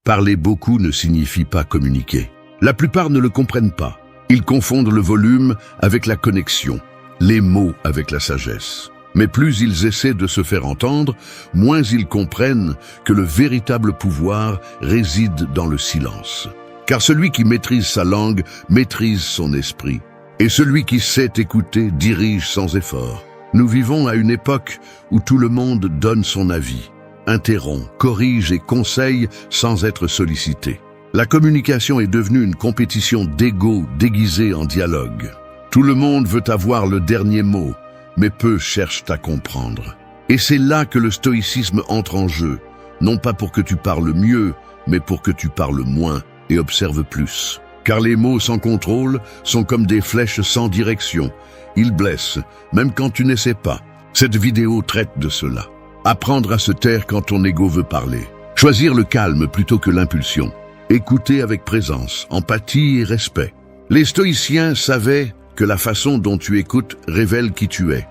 Parler beaucoup ne signifie pas communiquer. La plupart ne le comprennent pas. Ils confondent le volume avec la connexion, les mots avec la sagesse. Mais plus ils essaient de se faire entendre, moins ils comprennent que le véritable pouvoir réside dans le silence. Car celui qui maîtrise sa langue maîtrise son esprit. Et celui qui sait écouter dirige sans effort. Nous vivons à une époque où tout le monde donne son avis, interrompt, corrige et conseille sans être sollicité. La communication est devenue une compétition d'ego déguisée en dialogue. Tout le monde veut avoir le dernier mot, mais peu cherchent à comprendre. Et c'est là que le stoïcisme entre en jeu, non pas pour que tu parles mieux, mais pour que tu parles moins et observes plus. Car les mots sans contrôle sont comme des flèches sans direction. Ils blessent, même quand tu n'essaies pas. Cette vidéo traite de cela. Apprendre à se taire quand ton ego veut parler. Choisir le calme plutôt que l'impulsion. Écouter avec présence, empathie et respect. Les stoïciens savaient que la façon dont tu écoutes révèle qui tu es.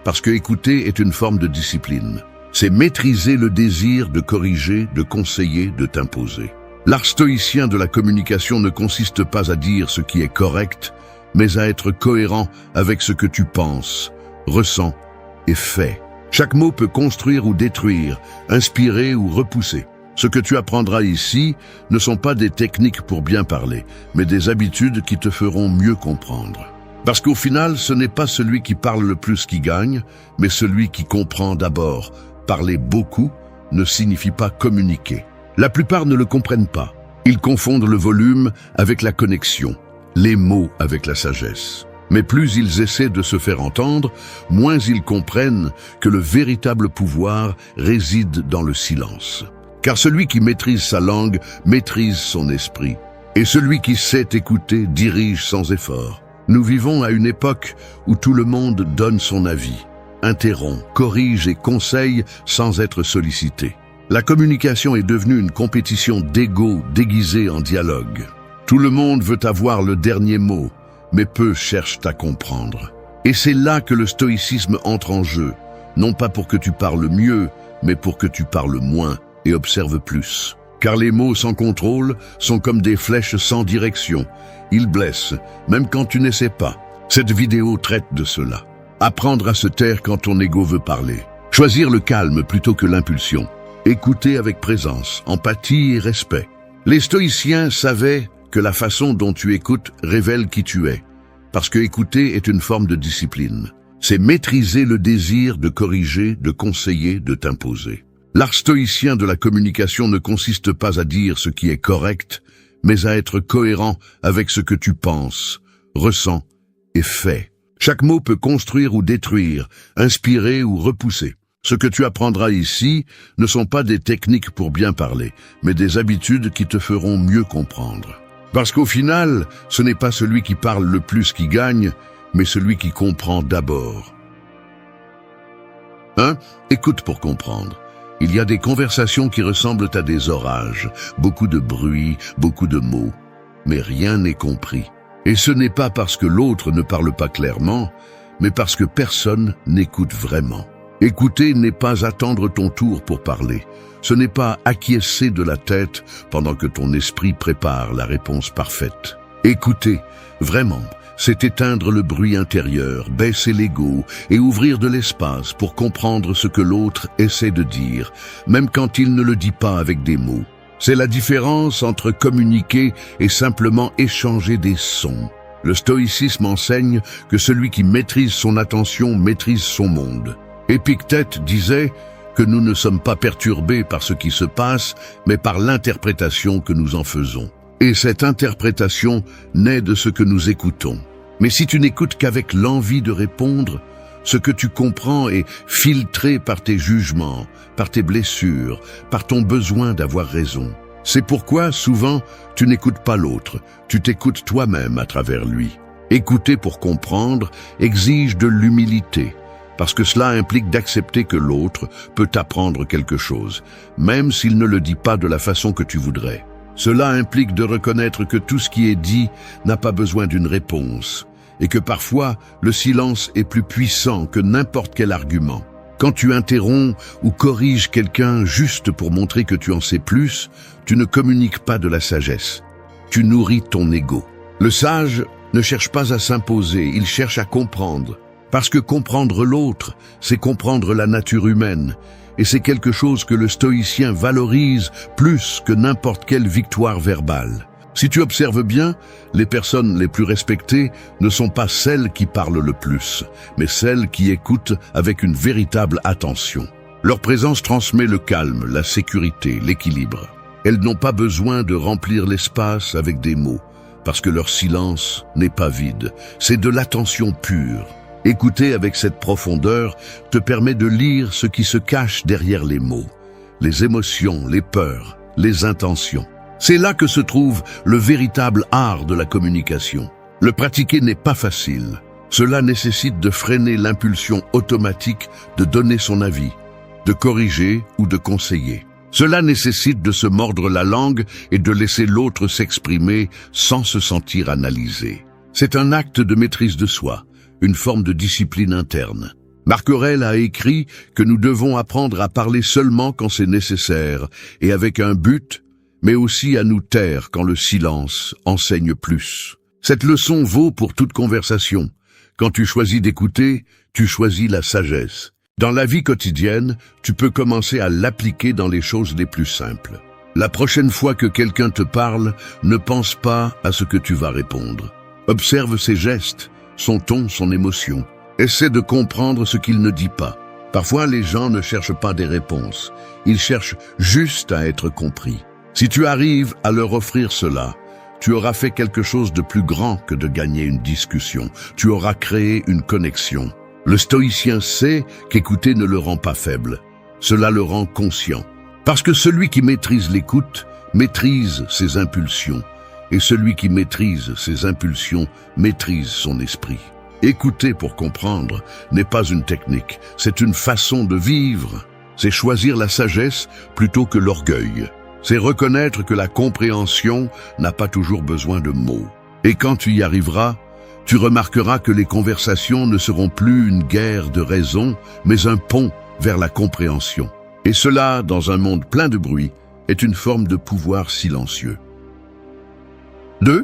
Parce que écouter est une forme de discipline. C'est maîtriser le désir de corriger, de conseiller, de t'imposer. L'art stoïcien de la communication ne consiste pas à dire ce qui est correct, mais à être cohérent avec ce que tu penses, ressens et fais. Chaque mot peut construire ou détruire, inspirer ou repousser. Ce que tu apprendras ici ne sont pas des techniques pour bien parler, mais des habitudes qui te feront mieux comprendre. Parce qu'au final, ce n'est pas celui qui parle le plus qui gagne, mais celui qui comprend d'abord. Parler beaucoup ne signifie pas communiquer. La plupart ne le comprennent pas. Ils confondent le volume avec la connexion, les mots avec la sagesse. Mais plus ils essaient de se faire entendre, moins ils comprennent que le véritable pouvoir réside dans le silence. Car celui qui maîtrise sa langue maîtrise son esprit. Et celui qui sait écouter dirige sans effort. Nous vivons à une époque où tout le monde donne son avis, interrompt, corrige et conseille sans être sollicité. La communication est devenue une compétition d'ego déguisée en dialogue. Tout le monde veut avoir le dernier mot, mais peu cherchent à comprendre. Et c'est là que le stoïcisme entre en jeu, non pas pour que tu parles mieux, mais pour que tu parles moins et observes plus. Car les mots sans contrôle sont comme des flèches sans direction. Ils blessent, même quand tu n'essaies pas. Cette vidéo traite de cela. Apprendre à se taire quand ton ego veut parler. Choisir le calme plutôt que l'impulsion. Écouter avec présence, empathie et respect. Les stoïciens savaient que la façon dont tu écoutes révèle qui tu es. Parce que écouter est une forme de discipline. C'est maîtriser le désir de corriger, de conseiller, de t'imposer. L'art stoïcien de la communication ne consiste pas à dire ce qui est correct, mais à être cohérent avec ce que tu penses, ressens et fais. Chaque mot peut construire ou détruire, inspirer ou repousser. Ce que tu apprendras ici ne sont pas des techniques pour bien parler, mais des habitudes qui te feront mieux comprendre. Parce qu'au final, ce n'est pas celui qui parle le plus qui gagne, mais celui qui comprend d'abord. Écoute pour comprendre. Il y a des conversations qui ressemblent à des orages, beaucoup de bruit, beaucoup de mots, mais rien n'est compris. Et ce n'est pas parce que l'autre ne parle pas clairement, mais parce que personne n'écoute vraiment. Écouter n'est pas attendre ton tour pour parler. Ce n'est pas acquiescer de la tête pendant que ton esprit prépare la réponse parfaite. Écouter, vraiment, c'est éteindre le bruit intérieur, baisser l'ego et ouvrir de l'espace pour comprendre ce que l'autre essaie de dire, même quand il ne le dit pas avec des mots. C'est la différence entre communiquer et simplement échanger des sons. Le stoïcisme enseigne que celui qui maîtrise son attention maîtrise son monde. Épictète disait que nous ne sommes pas perturbés par ce qui se passe, mais par l'interprétation que nous en faisons. Et cette interprétation naît de ce que nous écoutons. Mais si tu n'écoutes qu'avec l'envie de répondre, ce que tu comprends est filtré par tes jugements, par tes blessures, par ton besoin d'avoir raison. C'est pourquoi, souvent, tu n'écoutes pas l'autre, tu t'écoutes toi-même à travers lui. Écouter pour comprendre exige de l'humilité, parce que cela implique d'accepter que l'autre peut t'apprendre quelque chose, même s'il ne le dit pas de la façon que tu voudrais. Cela implique de reconnaître que tout ce qui est dit n'a pas besoin d'une réponse, et que parfois, le silence est plus puissant que n'importe quel argument. Quand tu interromps ou corriges quelqu'un juste pour montrer que tu en sais plus, tu ne communiques pas de la sagesse. Tu nourris ton ego. Le sage ne cherche pas à s'imposer, il cherche à comprendre. Parce que comprendre l'autre, c'est comprendre la nature humaine. Et c'est quelque chose que le stoïcien valorise plus que n'importe quelle victoire verbale. Si tu observes bien, les personnes les plus respectées ne sont pas celles qui parlent le plus, mais celles qui écoutent avec une véritable attention. Leur présence transmet le calme, la sécurité, l'équilibre. Elles n'ont pas besoin de remplir l'espace avec des mots, parce que leur silence n'est pas vide, c'est de l'attention pure. Écouter avec cette profondeur te permet de lire ce qui se cache derrière les mots, les émotions, les peurs, les intentions. C'est là que se trouve le véritable art de la communication. Le pratiquer n'est pas facile. Cela nécessite de freiner l'impulsion automatique de donner son avis, de corriger ou de conseiller. Cela nécessite de se mordre la langue et de laisser l'autre s'exprimer sans se sentir analysé. C'est un acte de maîtrise de soi, une forme de discipline interne. Marc Aurèle a écrit que nous devons apprendre à parler seulement quand c'est nécessaire et avec un but, mais aussi à nous taire quand le silence enseigne plus. Cette leçon vaut pour toute conversation. Quand tu choisis d'écouter, tu choisis la sagesse. Dans la vie quotidienne, tu peux commencer à l'appliquer dans les choses les plus simples. La prochaine fois que quelqu'un te parle, ne pense pas à ce que tu vas répondre. Observe ses gestes, son ton, son émotion. Essaie de comprendre ce qu'il ne dit pas. Parfois, les gens ne cherchent pas des réponses. Ils cherchent juste à être compris. Si tu arrives à leur offrir cela, tu auras fait quelque chose de plus grand que de gagner une discussion. Tu auras créé une connexion. Le stoïcien sait qu'écouter ne le rend pas faible. Cela le rend conscient. Parce que celui qui maîtrise l'écoute maîtrise ses impulsions. Et celui qui maîtrise ses impulsions maîtrise son esprit. Écouter pour comprendre n'est pas une technique, c'est une façon de vivre. C'est choisir la sagesse plutôt que l'orgueil. C'est reconnaître que la compréhension n'a pas toujours besoin de mots. Et quand tu y arriveras, tu remarqueras que les conversations ne seront plus une guerre de raison, mais un pont vers la compréhension. Et cela, dans un monde plein de bruit, est une forme de pouvoir silencieux. 2.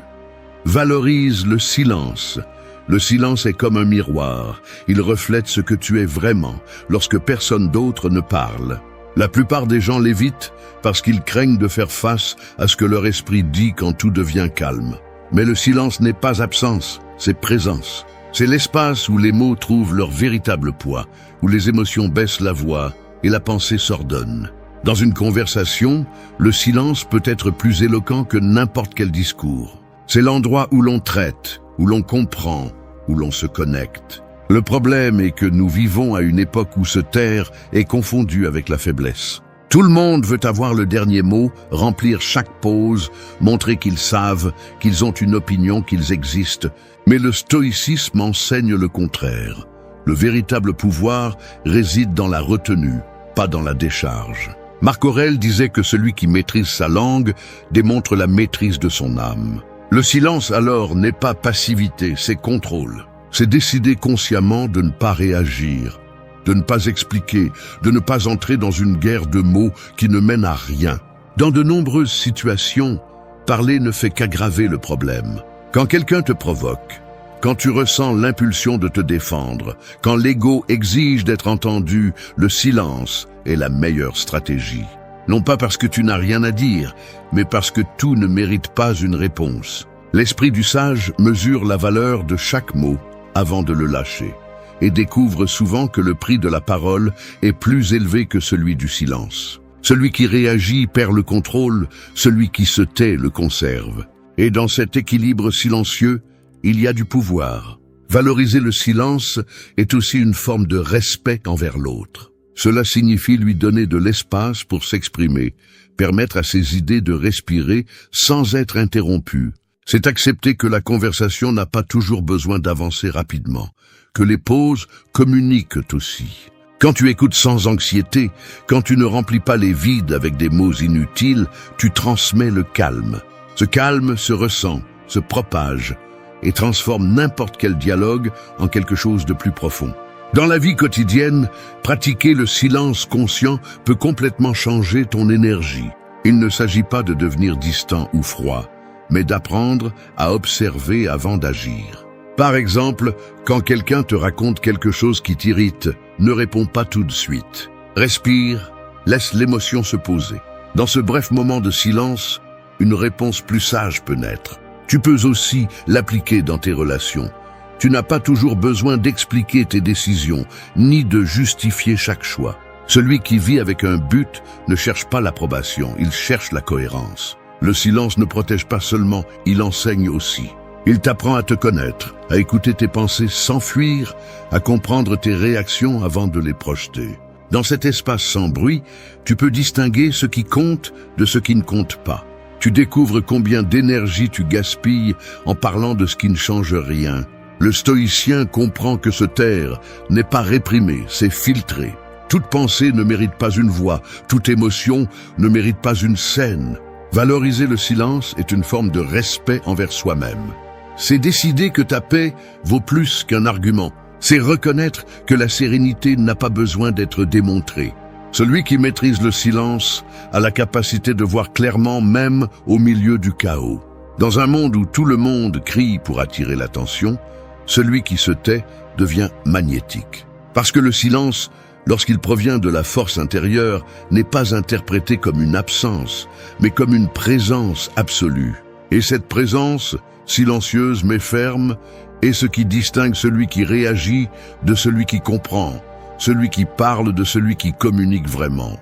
Valorise le silence. Le silence est comme un miroir. Il reflète ce que tu es vraiment lorsque personne d'autre ne parle. La plupart des gens l'évitent parce qu'ils craignent de faire face à ce que leur esprit dit quand tout devient calme. Mais le silence n'est pas absence, c'est présence. C'est l'espace où les mots trouvent leur véritable poids, où les émotions baissent la voix et la pensée s'ordonne. Dans une conversation, le silence peut être plus éloquent que n'importe quel discours. C'est l'endroit où l'on traite, où l'on comprend, où l'on se connecte. Le problème est que nous vivons à une époque où se taire est confondu avec la faiblesse. Tout le monde veut avoir le dernier mot, remplir chaque pause, montrer qu'ils savent, qu'ils ont une opinion, qu'ils existent. Mais le stoïcisme enseigne le contraire. Le véritable pouvoir réside dans la retenue, pas dans la décharge. Marc Aurèle disait que celui qui maîtrise sa langue démontre la maîtrise de son âme. Le silence alors n'est pas passivité, c'est contrôle. C'est décider consciemment de ne pas réagir, de ne pas expliquer, de ne pas entrer dans une guerre de mots qui ne mène à rien. Dans de nombreuses situations, parler ne fait qu'aggraver le problème. Quand quelqu'un te provoque, quand tu ressens l'impulsion de te défendre, quand l'ego exige d'être entendu, le silence est la meilleure stratégie. Non pas parce que tu n'as rien à dire, mais parce que tout ne mérite pas une réponse. L'esprit du sage mesure la valeur de chaque mot avant de le lâcher, et découvre souvent que le prix de la parole est plus élevé que celui du silence. Celui qui réagit perd le contrôle, celui qui se tait le conserve. Et dans cet équilibre silencieux, il y a du pouvoir. Valoriser le silence est aussi une forme de respect envers l'autre. Cela signifie lui donner de l'espace pour s'exprimer, permettre à ses idées de respirer sans être interrompues. C'est accepter que la conversation n'a pas toujours besoin d'avancer rapidement, que les pauses communiquent aussi. Quand tu écoutes sans anxiété, quand tu ne remplis pas les vides avec des mots inutiles, tu transmets le calme. Ce calme se ressent, se propage et transforme n'importe quel dialogue en quelque chose de plus profond. Dans la vie quotidienne, pratiquer le silence conscient peut complètement changer ton énergie. Il ne s'agit pas de devenir distant ou froid, mais d'apprendre à observer avant d'agir. Par exemple, quand quelqu'un te raconte quelque chose qui t'irrite, ne réponds pas tout de suite. Respire, laisse l'émotion se poser. Dans ce bref moment de silence, une réponse plus sage peut naître. Tu peux aussi l'appliquer dans tes relations. Tu n'as pas toujours besoin d'expliquer tes décisions, ni de justifier chaque choix. Celui qui vit avec un but ne cherche pas l'approbation, il cherche la cohérence. Le silence ne protège pas seulement, il enseigne aussi. Il t'apprend à te connaître, à écouter tes pensées sans fuir, à comprendre tes réactions avant de les projeter. Dans cet espace sans bruit, tu peux distinguer ce qui compte de ce qui ne compte pas. Tu découvres combien d'énergie tu gaspilles en parlant de ce qui ne change rien. Le stoïcien comprend que se taire n'est pas réprimer, c'est filtrer. Toute pensée ne mérite pas une voix, toute émotion ne mérite pas une scène. Valoriser le silence est une forme de respect envers soi-même. C'est décider que ta paix vaut plus qu'un argument. C'est reconnaître que la sérénité n'a pas besoin d'être démontrée. Celui qui maîtrise le silence a la capacité de voir clairement même au milieu du chaos. Dans un monde où tout le monde crie pour attirer l'attention, celui qui se tait devient magnétique. Parce que le silence, lorsqu'il provient de la force intérieure, n'est pas interprété comme une absence, mais comme une présence absolue. Et cette présence, silencieuse mais ferme, est ce qui distingue celui qui réagit de celui qui comprend, celui qui parle de celui qui communique vraiment.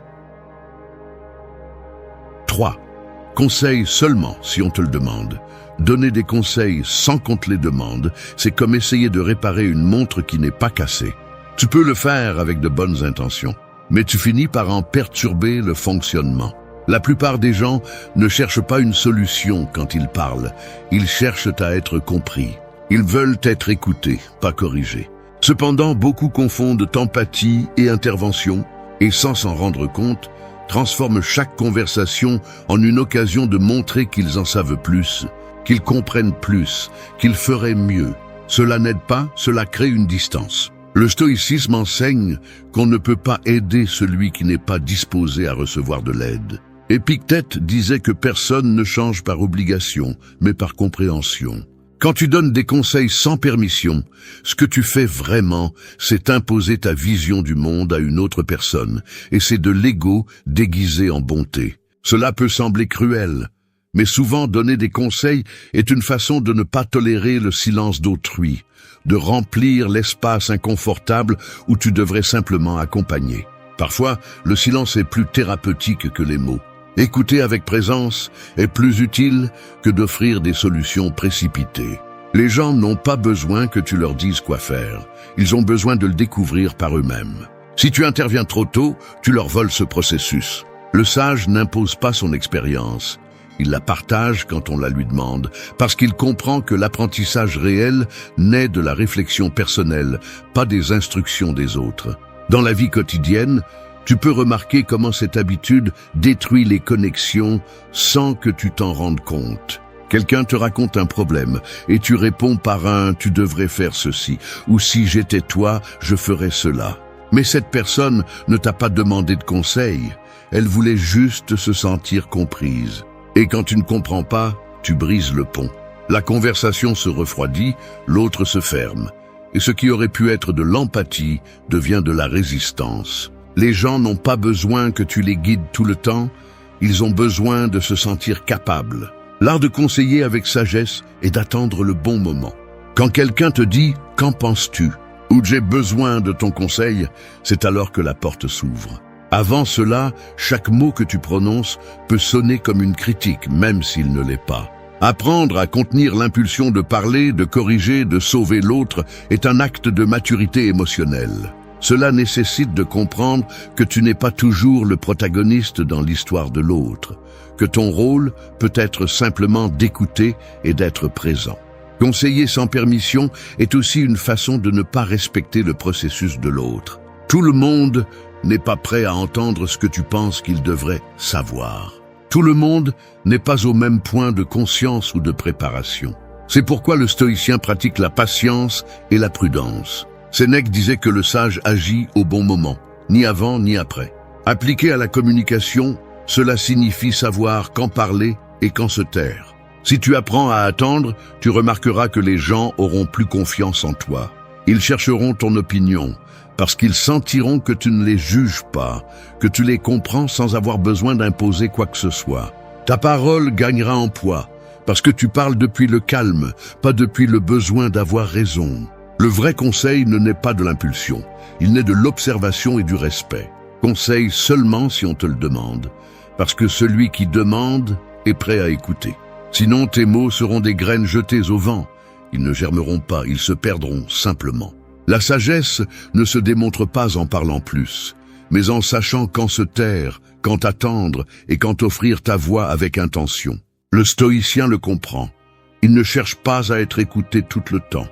3. Conseil seulement si on te le demande. Donner des conseils sans qu'on te les demande, c'est comme essayer de réparer une montre qui n'est pas cassée. Tu peux le faire avec de bonnes intentions, mais tu finis par en perturber le fonctionnement. La plupart des gens ne cherchent pas une solution quand ils parlent, ils cherchent à être compris. Ils veulent être écoutés, pas corrigés. Cependant, beaucoup confondent empathie et intervention, et sans s'en rendre compte, transforment chaque conversation en une occasion de montrer qu'ils en savent plus, qu'ils comprennent plus, qu'ils feraient mieux. Cela n'aide pas, cela crée une distance. Le stoïcisme enseigne qu'on ne peut pas aider celui qui n'est pas disposé à recevoir de l'aide. Épictète disait que personne ne change par obligation, mais par compréhension. Quand tu donnes des conseils sans permission, ce que tu fais vraiment, c'est imposer ta vision du monde à une autre personne, et c'est de l'ego déguisé en bonté. Cela peut sembler cruel, mais souvent donner des conseils est une façon de ne pas tolérer le silence d'autrui, de remplir l'espace inconfortable où tu devrais simplement accompagner. Parfois, le silence est plus thérapeutique que les mots. Écouter avec présence est plus utile que d'offrir des solutions précipitées. Les gens n'ont pas besoin que tu leur dises quoi faire. Ils ont besoin de le découvrir par eux-mêmes. Si tu interviens trop tôt, tu leur voles ce processus. Le sage n'impose pas son expérience. Il la partage quand on la lui demande, parce qu'il comprend que l'apprentissage réel naît de la réflexion personnelle, pas des instructions des autres. Dans la vie quotidienne, tu peux remarquer comment cette habitude détruit les connexions sans que tu t'en rendes compte. Quelqu'un te raconte un problème et tu réponds par un « tu devrais faire ceci » ou « si j'étais toi, je ferais cela ». Mais cette personne ne t'a pas demandé de conseil, elle voulait juste se sentir comprise. Et quand tu ne comprends pas, tu brises le pont. La conversation se refroidit, l'autre se ferme. Et ce qui aurait pu être de l'empathie devient de la résistance. Les gens n'ont pas besoin que tu les guides tout le temps, ils ont besoin de se sentir capables. L'art de conseiller avec sagesse est d'attendre le bon moment. Quand quelqu'un te dit « qu'en penses-tu » ou « j'ai besoin de ton conseil », c'est alors que la porte s'ouvre. Avant cela, chaque mot que tu prononces peut sonner comme une critique, même s'il ne l'est pas. Apprendre à contenir l'impulsion de parler, de corriger, de sauver l'autre est un acte de maturité émotionnelle. Cela nécessite de comprendre que tu n'es pas toujours le protagoniste dans l'histoire de l'autre, que ton rôle peut être simplement d'écouter et d'être présent. Conseiller sans permission est aussi une façon de ne pas respecter le processus de l'autre. Tout le monde n'est pas prêt à entendre ce que tu penses qu'il devrait savoir. Tout le monde n'est pas au même point de conscience ou de préparation. C'est pourquoi le stoïcien pratique la patience et la prudence. Sénèque disait que le sage agit au bon moment, ni avant ni après. Appliqué à la communication, cela signifie savoir quand parler et quand se taire. Si tu apprends à attendre, tu remarqueras que les gens auront plus confiance en toi. Ils chercheront ton opinion, parce qu'ils sentiront que tu ne les juges pas, que tu les comprends sans avoir besoin d'imposer quoi que ce soit. Ta parole gagnera en poids, parce que tu parles depuis le calme, pas depuis le besoin d'avoir raison. Le vrai conseil ne naît pas de l'impulsion, il naît de l'observation et du respect. Conseil seulement si on te le demande, parce que celui qui demande est prêt à écouter. Sinon tes mots seront des graines jetées au vent. Ils ne germeront pas, ils se perdront simplement. La sagesse ne se démontre pas en parlant plus, mais en sachant quand se taire, quand attendre et quand offrir ta voix avec intention. Le stoïcien le comprend. Il ne cherche pas à être écouté tout le temps.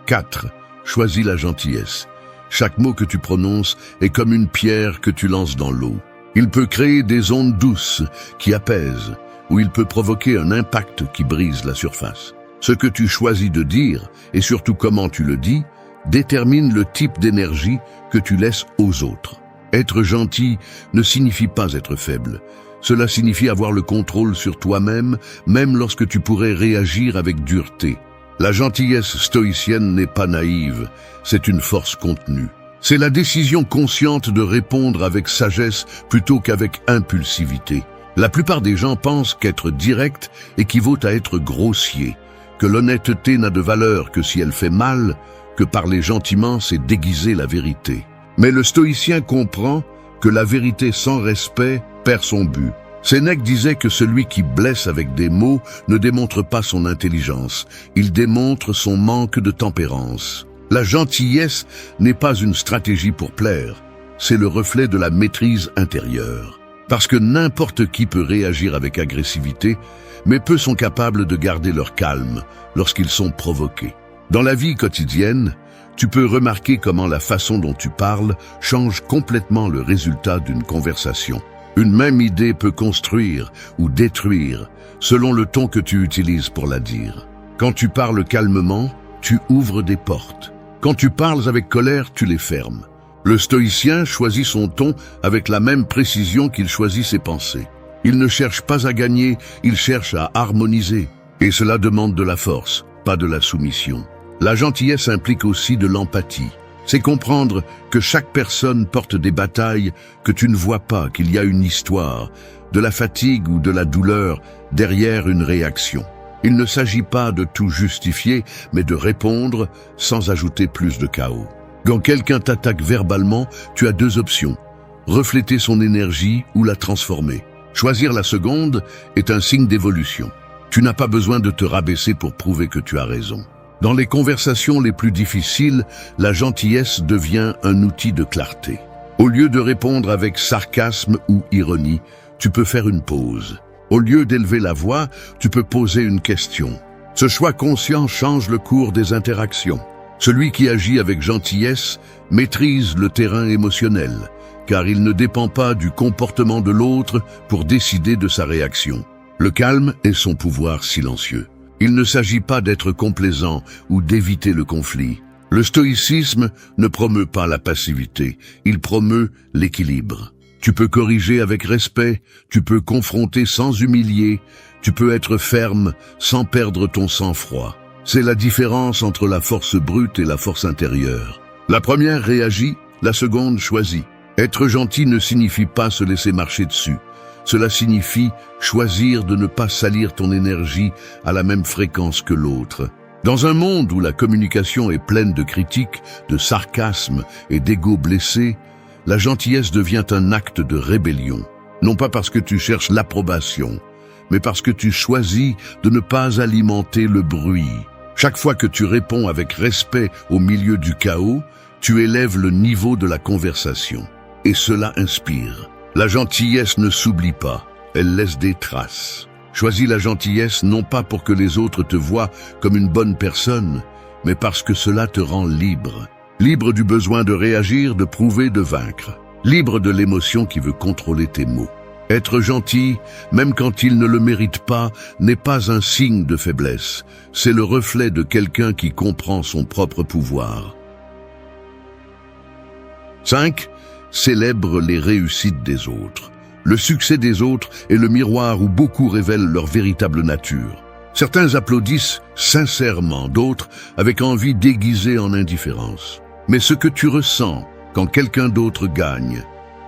4. Choisis la gentillesse. Chaque mot que tu prononces est comme une pierre que tu lances dans l'eau. Il peut créer des ondes douces qui apaisent, ou il peut provoquer un impact qui brise la surface. Ce que tu choisis de dire, et surtout comment tu le dis, détermine le type d'énergie que tu laisses aux autres. Être gentil ne signifie pas être faible. Cela signifie avoir le contrôle sur toi-même, même lorsque tu pourrais réagir avec dureté. La gentillesse stoïcienne n'est pas naïve, c'est une force contenue. C'est la décision consciente de répondre avec sagesse plutôt qu'avec impulsivité. La plupart des gens pensent qu'être direct équivaut à être grossier, que l'honnêteté n'a de valeur que si elle fait mal, que parler gentiment c'est déguiser la vérité. Mais le stoïcien comprend que la vérité sans respect perd son but. Sénèque disait que celui qui blesse avec des mots ne démontre pas son intelligence, il démontre son manque de tempérance. La gentillesse n'est pas une stratégie pour plaire, c'est le reflet de la maîtrise intérieure. Parce que n'importe qui peut réagir avec agressivité, mais peu sont capables de garder leur calme lorsqu'ils sont provoqués. Dans la vie quotidienne, tu peux remarquer comment la façon dont tu parles change complètement le résultat d'une conversation. Une même idée peut construire ou détruire selon le ton que tu utilises pour la dire. Quand tu parles calmement, tu ouvres des portes. Quand tu parles avec colère, tu les fermes. Le stoïcien choisit son ton avec la même précision qu'il choisit ses pensées. Il ne cherche pas à gagner, il cherche à harmoniser. Et cela demande de la force, pas de la soumission. La gentillesse implique aussi de l'empathie. C'est comprendre que chaque personne porte des batailles que tu ne vois pas, qu'il y a une histoire, de la fatigue ou de la douleur derrière une réaction. Il ne s'agit pas de tout justifier, mais de répondre sans ajouter plus de chaos. Quand quelqu'un t'attaque verbalement, tu as deux options. Refléter son énergie ou la transformer. Choisir la seconde est un signe d'évolution. Tu n'as pas besoin de te rabaisser pour prouver que tu as raison. Dans les conversations les plus difficiles, la gentillesse devient un outil de clarté. Au lieu de répondre avec sarcasme ou ironie, tu peux faire une pause. Au lieu d'élever la voix, tu peux poser une question. Ce choix conscient change le cours des interactions. Celui qui agit avec gentillesse maîtrise le terrain émotionnel, car il ne dépend pas du comportement de l'autre pour décider de sa réaction. Le calme est son pouvoir silencieux. Il ne s'agit pas d'être complaisant ou d'éviter le conflit. Le stoïcisme ne promeut pas la passivité, il promeut l'équilibre. Tu peux corriger avec respect, tu peux confronter sans humilier, tu peux être ferme sans perdre ton sang-froid. C'est la différence entre la force brute et la force intérieure. La première réagit, la seconde choisit. Être gentil ne signifie pas se laisser marcher dessus. Cela signifie choisir de ne pas salir ton énergie à la même fréquence que l'autre. Dans un monde où la communication est pleine de critiques, de sarcasme et d'ego blessé, la gentillesse devient un acte de rébellion. Non pas parce que tu cherches l'approbation, mais parce que tu choisis de ne pas alimenter le bruit. Chaque fois que tu réponds avec respect au milieu du chaos, tu élèves le niveau de la conversation. Et cela inspire. La gentillesse ne s'oublie pas, elle laisse des traces. Choisis la gentillesse non pas pour que les autres te voient comme une bonne personne, mais parce que cela te rend libre. Libre du besoin de réagir, de prouver, de vaincre. Libre de l'émotion qui veut contrôler tes mots. Être gentil, même quand il ne le mérite pas, n'est pas un signe de faiblesse. C'est le reflet de quelqu'un qui comprend son propre pouvoir. 5. Célèbre les réussites des autres. Le succès des autres est le miroir où beaucoup révèlent leur véritable nature. Certains applaudissent sincèrement, d'autres avec envie déguisée en indifférence. Mais ce que tu ressens quand quelqu'un d'autre gagne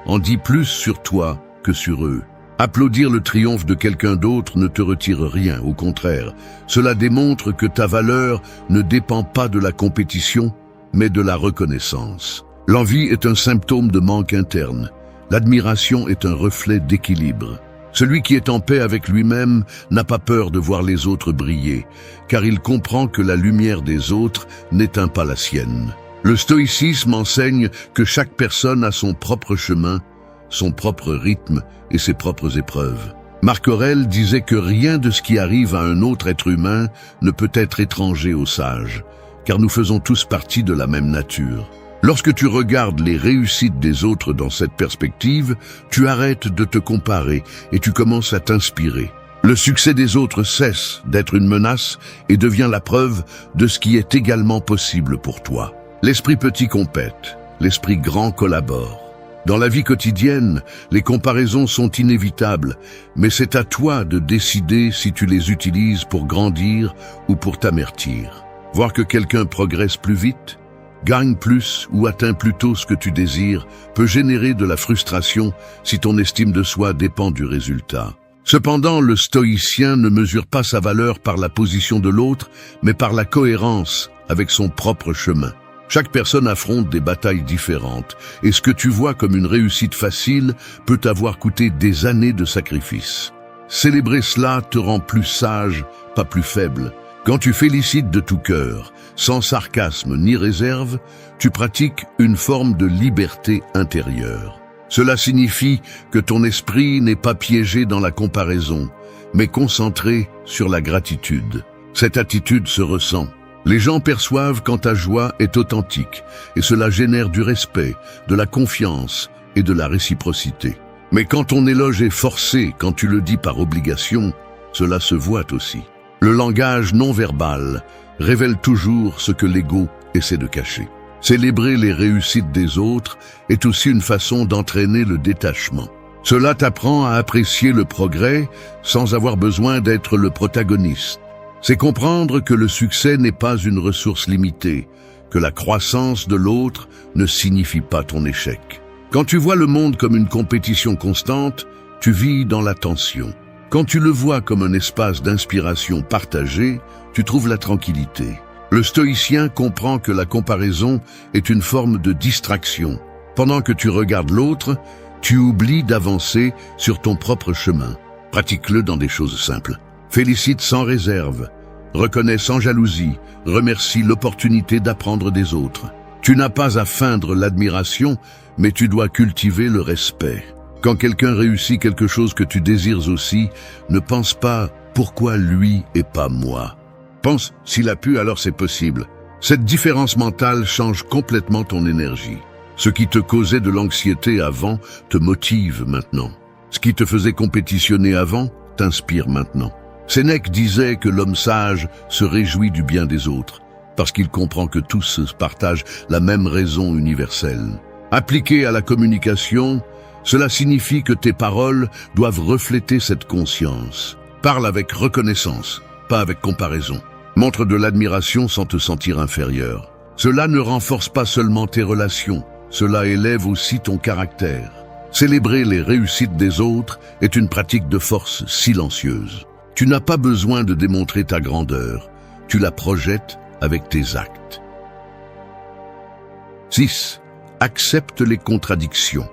en dit plus sur toi que sur eux. Applaudir le triomphe de quelqu'un d'autre ne te retire rien, au contraire. Cela démontre que ta valeur ne dépend pas de la compétition, mais de la reconnaissance. L'envie est un symptôme de manque interne. L'admiration est un reflet d'équilibre. Celui qui est en paix avec lui-même n'a pas peur de voir les autres briller, car il comprend que la lumière des autres n'éteint pas la sienne. Le stoïcisme enseigne que chaque personne a son propre chemin, son propre rythme et ses propres épreuves. Marc Aurèle disait que rien de ce qui arrive à un autre être humain ne peut être étranger aux sages, car nous faisons tous partie de la même nature. Lorsque tu regardes les réussites des autres dans cette perspective, tu arrêtes de te comparer et tu commences à t'inspirer. Le succès des autres cesse d'être une menace et devient la preuve de ce qui est également possible pour toi. L'esprit petit compète, l'esprit grand collabore. Dans la vie quotidienne, les comparaisons sont inévitables, mais c'est à toi de décider si tu les utilises pour grandir ou pour t'amertir. Voir que quelqu'un progresse plus vite, gagne plus ou atteint plus tôt ce que tu désires peut générer de la frustration si ton estime de soi dépend du résultat. Cependant, le stoïcien ne mesure pas sa valeur par la position de l'autre, mais par la cohérence avec son propre chemin. Chaque personne affronte des batailles différentes, et ce que tu vois comme une réussite facile peut t'avoir coûté des années de sacrifice. Célébrer cela te rend plus sage, pas plus faible. Quand tu félicites de tout cœur, sans sarcasme ni réserve, tu pratiques une forme de liberté intérieure. Cela signifie que ton esprit n'est pas piégé dans la comparaison, mais concentré sur la gratitude. Cette attitude se ressent. Les gens perçoivent quand ta joie est authentique, et cela génère du respect, de la confiance et de la réciprocité. Mais quand ton éloge est forcé, quand tu le dis par obligation, cela se voit aussi. Le langage non verbal révèle toujours ce que l'ego essaie de cacher. Célébrer les réussites des autres est aussi une façon d'entraîner le détachement. Cela t'apprend à apprécier le progrès sans avoir besoin d'être le protagoniste. C'est comprendre que le succès n'est pas une ressource limitée, que la croissance de l'autre ne signifie pas ton échec. Quand tu vois le monde comme une compétition constante, tu vis dans la tension. Quand tu le vois comme un espace d'inspiration partagée, tu trouves la tranquillité. Le stoïcien comprend que la comparaison est une forme de distraction. Pendant que tu regardes l'autre, tu oublies d'avancer sur ton propre chemin. Pratique-le dans des choses simples. Félicite sans réserve, reconnais sans jalousie, remercie l'opportunité d'apprendre des autres. Tu n'as pas à feindre l'admiration, mais tu dois cultiver le respect. Quand quelqu'un réussit quelque chose que tu désires aussi, ne pense pas « pourquoi lui et pas moi ?» Pense « s'il a pu, alors c'est possible ». Cette différence mentale change complètement ton énergie. Ce qui te causait de l'anxiété avant te motive maintenant. Ce qui te faisait compétitionner avant t'inspire maintenant. Sénèque disait que l'homme sage se réjouit du bien des autres, parce qu'il comprend que tous partagent la même raison universelle. Appliqué à la communication, cela signifie que tes paroles doivent refléter cette conscience. Parle avec reconnaissance, pas avec comparaison. Montre de l'admiration sans te sentir inférieur. Cela ne renforce pas seulement tes relations, cela élève aussi ton caractère. Célébrer les réussites des autres est une pratique de force silencieuse. Tu n'as pas besoin de démontrer ta grandeur, tu la projettes avec tes actes. 6. Accepte les contradictions.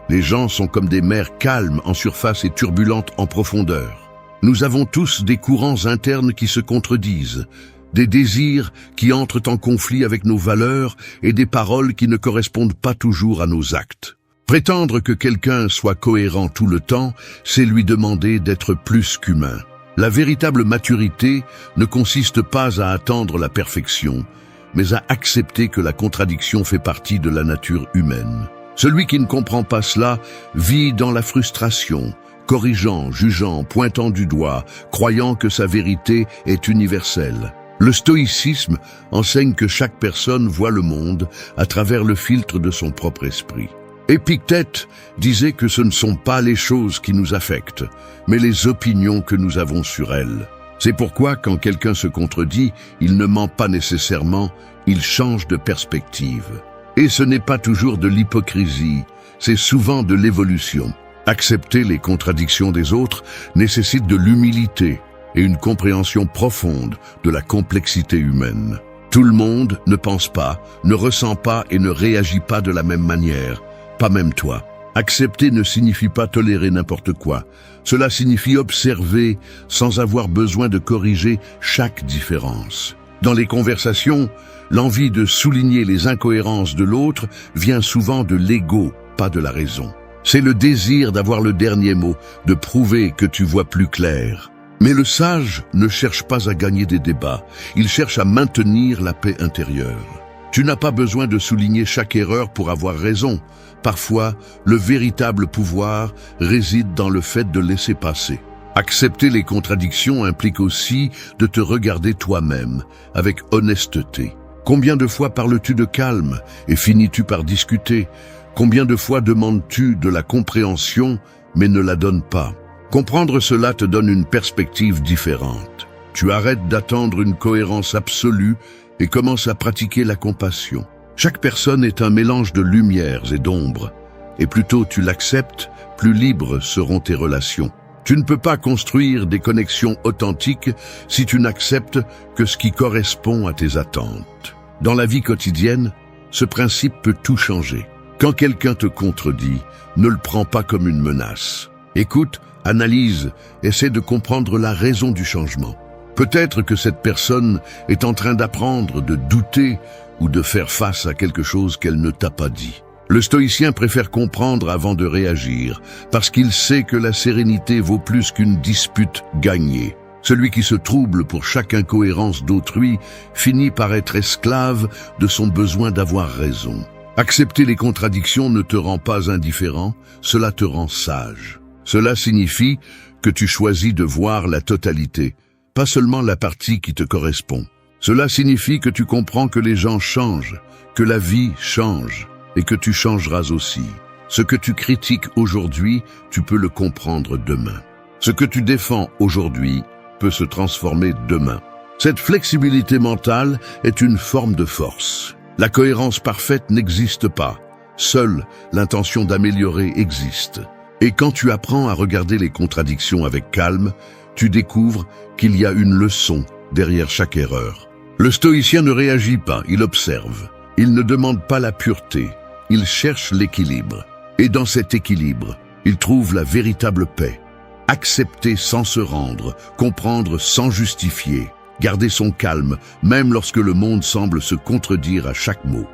Les gens sont comme des mers calmes en surface et turbulentes en profondeur. Nous avons tous des courants internes qui se contredisent, des désirs qui entrent en conflit avec nos valeurs et des paroles qui ne correspondent pas toujours à nos actes. Prétendre que quelqu'un soit cohérent tout le temps, c'est lui demander d'être plus qu'humain. La véritable maturité ne consiste pas à attendre la perfection, mais à accepter que la contradiction fait partie de la nature humaine. Celui qui ne comprend pas cela vit dans la frustration, corrigeant, jugeant, pointant du doigt, croyant que sa vérité est universelle. Le stoïcisme enseigne que chaque personne voit le monde à travers le filtre de son propre esprit. Épictète disait que ce ne sont pas les choses qui nous affectent, mais les opinions que nous avons sur elles. C'est pourquoi, quand quelqu'un se contredit, il ne ment pas nécessairement, il change de perspective. Et ce n'est pas toujours de l'hypocrisie, c'est souvent de l'évolution. Accepter les contradictions des autres nécessite de l'humilité et une compréhension profonde de la complexité humaine. Tout le monde ne pense pas, ne ressent pas et ne réagit pas de la même manière, pas même toi. Accepter ne signifie pas tolérer n'importe quoi. Cela signifie observer sans avoir besoin de corriger chaque différence. Dans les conversations, l'envie de souligner les incohérences de l'autre vient souvent de l'ego, pas de la raison. C'est le désir d'avoir le dernier mot, de prouver que tu vois plus clair. Mais le sage ne cherche pas à gagner des débats, il cherche à maintenir la paix intérieure. Tu n'as pas besoin de souligner chaque erreur pour avoir raison. Parfois, le véritable pouvoir réside dans le fait de laisser passer. Accepter les contradictions implique aussi de te regarder toi-même, avec honnêteté. Combien de fois parles-tu de calme et finis-tu par discuter? Combien de fois demandes-tu de la compréhension mais ne la donnes pas? Comprendre cela te donne une perspective différente. Tu arrêtes d'attendre une cohérence absolue et commences à pratiquer la compassion. Chaque personne est un mélange de lumières et d'ombres, et plus tôt tu l'acceptes, plus libres seront tes relations. Tu ne peux pas construire des connexions authentiques si tu n'acceptes que ce qui correspond à tes attentes. Dans la vie quotidienne, ce principe peut tout changer. Quand quelqu'un te contredit, ne le prends pas comme une menace. Écoute, analyse, essaie de comprendre la raison du changement. Peut-être que cette personne est en train d'apprendre, de douter ou de faire face à quelque chose qu'elle ne t'a pas dit. Le stoïcien préfère comprendre avant de réagir, parce qu'il sait que la sérénité vaut plus qu'une dispute gagnée. Celui qui se trouble pour chaque incohérence d'autrui finit par être esclave de son besoin d'avoir raison. Accepter les contradictions ne te rend pas indifférent, cela te rend sage. Cela signifie que tu choisis de voir la totalité, pas seulement la partie qui te correspond. Cela signifie que tu comprends que les gens changent, que la vie change, et que tu changeras aussi. Ce que tu critiques aujourd'hui, tu peux le comprendre demain. Ce que tu défends aujourd'hui peut se transformer demain. Cette flexibilité mentale est une forme de force. La cohérence parfaite n'existe pas. Seule l'intention d'améliorer existe. Et quand tu apprends à regarder les contradictions avec calme, tu découvres qu'il y a une leçon derrière chaque erreur. Le stoïcien ne réagit pas, il observe. Il ne demande pas la pureté, il cherche l'équilibre. Et dans cet équilibre, il trouve la véritable paix. Accepter sans se rendre, comprendre sans justifier, garder son calme, même lorsque le monde semble se contredire à chaque mot.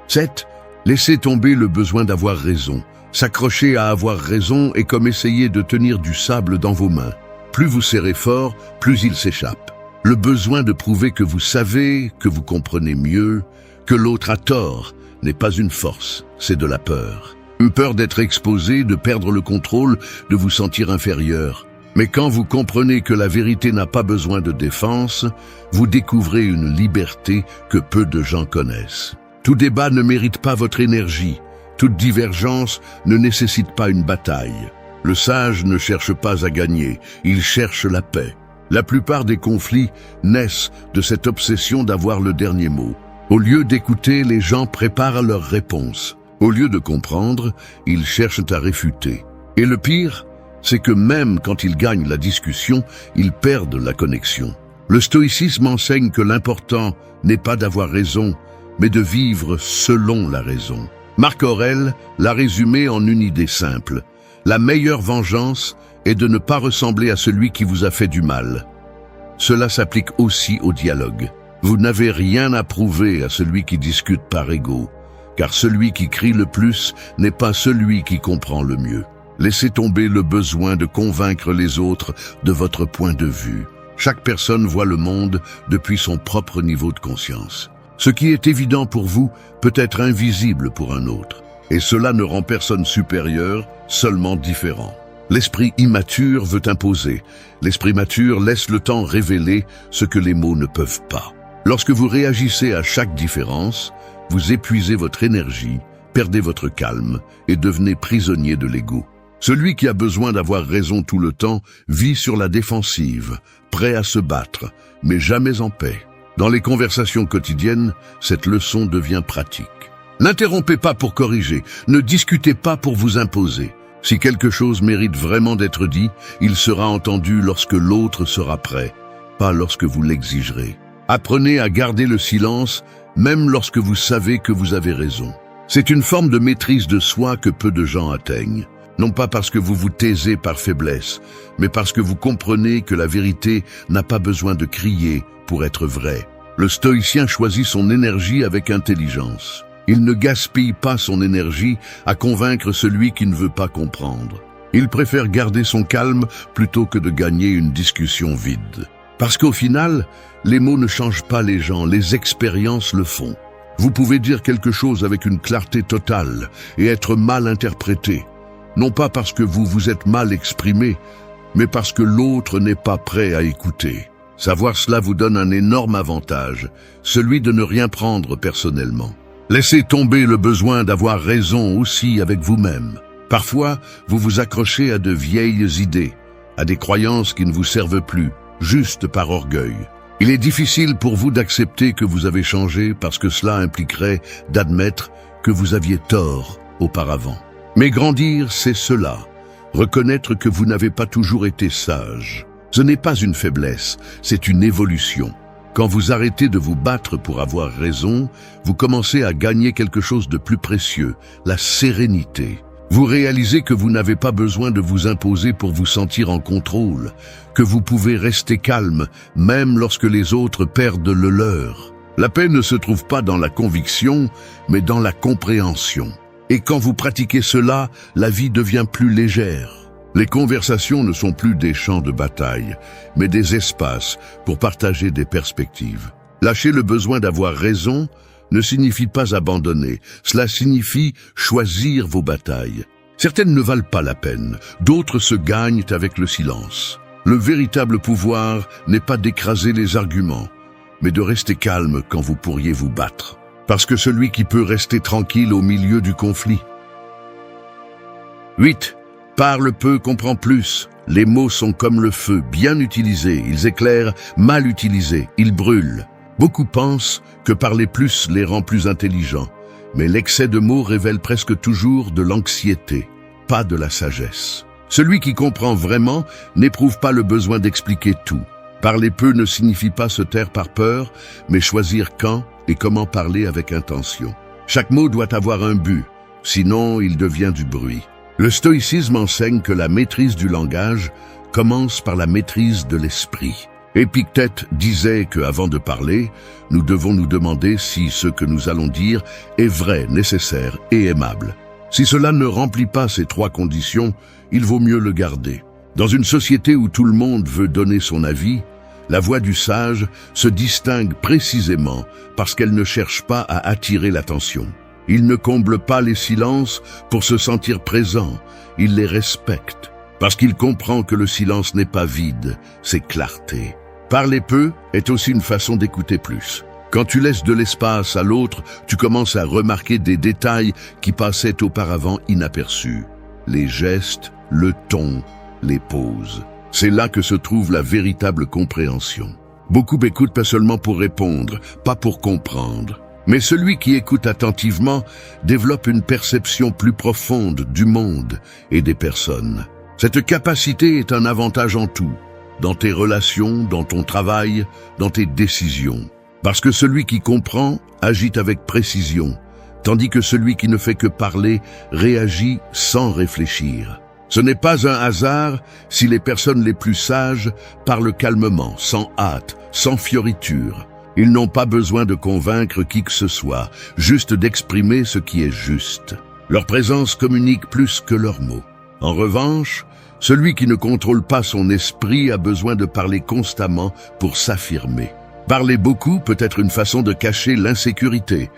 7. Laissez tomber le besoin d'avoir raison. S'accrocher à avoir raison est comme essayer de tenir du sable dans vos mains. Plus vous serrez fort, plus il s'échappe. Le besoin de prouver que vous savez, que vous comprenez mieux, que l'autre a tort, n'est pas une force, c'est de la peur. Une peur d'être exposé, de perdre le contrôle, de vous sentir inférieur. Mais quand vous comprenez que la vérité n'a pas besoin de défense, vous découvrez une liberté que peu de gens connaissent. Tout débat ne mérite pas votre énergie. Toute divergence ne nécessite pas une bataille. Le sage ne cherche pas à gagner, il cherche la paix. La plupart des conflits naissent de cette obsession d'avoir le dernier mot. Au lieu d'écouter, les gens préparent leurs réponses. Au lieu de comprendre, ils cherchent à réfuter. Et le pire, c'est que même quand ils gagnent la discussion, ils perdent la connexion. Le stoïcisme enseigne que l'important n'est pas d'avoir raison, mais de vivre selon la raison. Marc Aurèle l'a résumé en une idée simple. La meilleure vengeance est de ne pas ressembler à celui qui vous a fait du mal. Cela s'applique aussi au dialogue. Vous n'avez rien à prouver à celui qui discute par ego, car celui qui crie le plus n'est pas celui qui comprend le mieux. Laissez tomber le besoin de convaincre les autres de votre point de vue. Chaque personne voit le monde depuis son propre niveau de conscience. Ce qui est évident pour vous peut être invisible pour un autre. Et cela ne rend personne supérieur, seulement différent. L'esprit immature veut imposer. L'esprit mature laisse le temps révéler ce que les mots ne peuvent pas. Lorsque vous réagissez à chaque différence, vous épuisez votre énergie, perdez votre calme et devenez prisonnier de l'ego. Celui qui a besoin d'avoir raison tout le temps vit sur la défensive, prêt à se battre, mais jamais en paix. Dans les conversations quotidiennes, cette leçon devient pratique. N'interrompez pas pour corriger, ne discutez pas pour vous imposer. Si quelque chose mérite vraiment d'être dit, il sera entendu lorsque l'autre sera prêt, pas lorsque vous l'exigerez. Apprenez à garder le silence, même lorsque vous savez que vous avez raison. C'est une forme de maîtrise de soi que peu de gens atteignent. Non pas parce que vous vous taisez par faiblesse, mais parce que vous comprenez que la vérité n'a pas besoin de crier pour être vraie. Le stoïcien choisit son énergie avec intelligence. Il ne gaspille pas son énergie à convaincre celui qui ne veut pas comprendre. Il préfère garder son calme plutôt que de gagner une discussion vide. Parce qu'au final, les mots ne changent pas les gens, les expériences le font. Vous pouvez dire quelque chose avec une clarté totale et être mal interprété. Non pas parce que vous vous êtes mal exprimé, mais parce que l'autre n'est pas prêt à écouter. Savoir cela vous donne un énorme avantage, celui de ne rien prendre personnellement. Laissez tomber le besoin d'avoir raison aussi avec vous-même. Parfois, vous vous accrochez à de vieilles idées, à des croyances qui ne vous servent plus, juste par orgueil. Il est difficile pour vous d'accepter que vous avez changé parce que cela impliquerait d'admettre que vous aviez tort auparavant. Mais grandir, c'est cela. Reconnaître que vous n'avez pas toujours été sage. Ce n'est pas une faiblesse, c'est une évolution. Quand vous arrêtez de vous battre pour avoir raison, vous commencez à gagner quelque chose de plus précieux, la sérénité. Vous réalisez que vous n'avez pas besoin de vous imposer pour vous sentir en contrôle, que vous pouvez rester calme, même lorsque les autres perdent le leur. La paix ne se trouve pas dans la conviction, mais dans la compréhension. Et quand vous pratiquez cela, la vie devient plus légère. Les conversations ne sont plus des champs de bataille, mais des espaces pour partager des perspectives. Lâcher le besoin d'avoir raison ne signifie pas abandonner, cela signifie choisir vos batailles. Certaines ne valent pas la peine, d'autres se gagnent avec le silence. Le véritable pouvoir n'est pas d'écraser les arguments, mais de rester calme quand vous pourriez vous battre. Parce que celui qui peut rester tranquille au milieu du conflit. 8. Parle peu, comprend plus. Les mots sont comme le feu, bien utilisés, ils éclairent, mal utilisés, ils brûlent. Beaucoup pensent que parler plus les rend plus intelligents, mais l'excès de mots révèle presque toujours de l'anxiété, pas de la sagesse. Celui qui comprend vraiment n'éprouve pas le besoin d'expliquer tout. Parler peu ne signifie pas se taire par peur, mais choisir quand et comment parler avec intention. Chaque mot doit avoir un but, sinon il devient du bruit. Le stoïcisme enseigne que la maîtrise du langage commence par la maîtrise de l'esprit. Épictète disait qu'avant de parler, nous devons nous demander si ce que nous allons dire est vrai, nécessaire et aimable. Si cela ne remplit pas ces trois conditions, il vaut mieux le garder. Dans une société où tout le monde veut donner son avis, la voix du sage se distingue précisément parce qu'elle ne cherche pas à attirer l'attention. Il ne comble pas les silences pour se sentir présent, il les respecte, parce qu'il comprend que le silence n'est pas vide, c'est clarté. Parler peu est aussi une façon d'écouter plus. Quand tu laisses de l'espace à l'autre, tu commences à remarquer des détails qui passaient auparavant inaperçus. Les gestes, le ton, les pauses. C'est là que se trouve la véritable compréhension. Beaucoup écoutent pas seulement pour répondre, pas pour comprendre. Mais celui qui écoute attentivement développe une perception plus profonde du monde et des personnes. Cette capacité est un avantage en tout, dans tes relations, dans ton travail, dans tes décisions. Parce que celui qui comprend agit avec précision, tandis que celui qui ne fait que parler réagit sans réfléchir. Ce n'est pas un hasard si les personnes les plus sages parlent calmement, sans hâte, sans fioriture. Ils n'ont pas besoin de convaincre qui que ce soit, juste d'exprimer ce qui est juste. Leur présence communique plus que leurs mots. En revanche, celui qui ne contrôle pas son esprit a besoin de parler constamment pour s'affirmer. Parler beaucoup peut être une façon de cacher l'insécurité,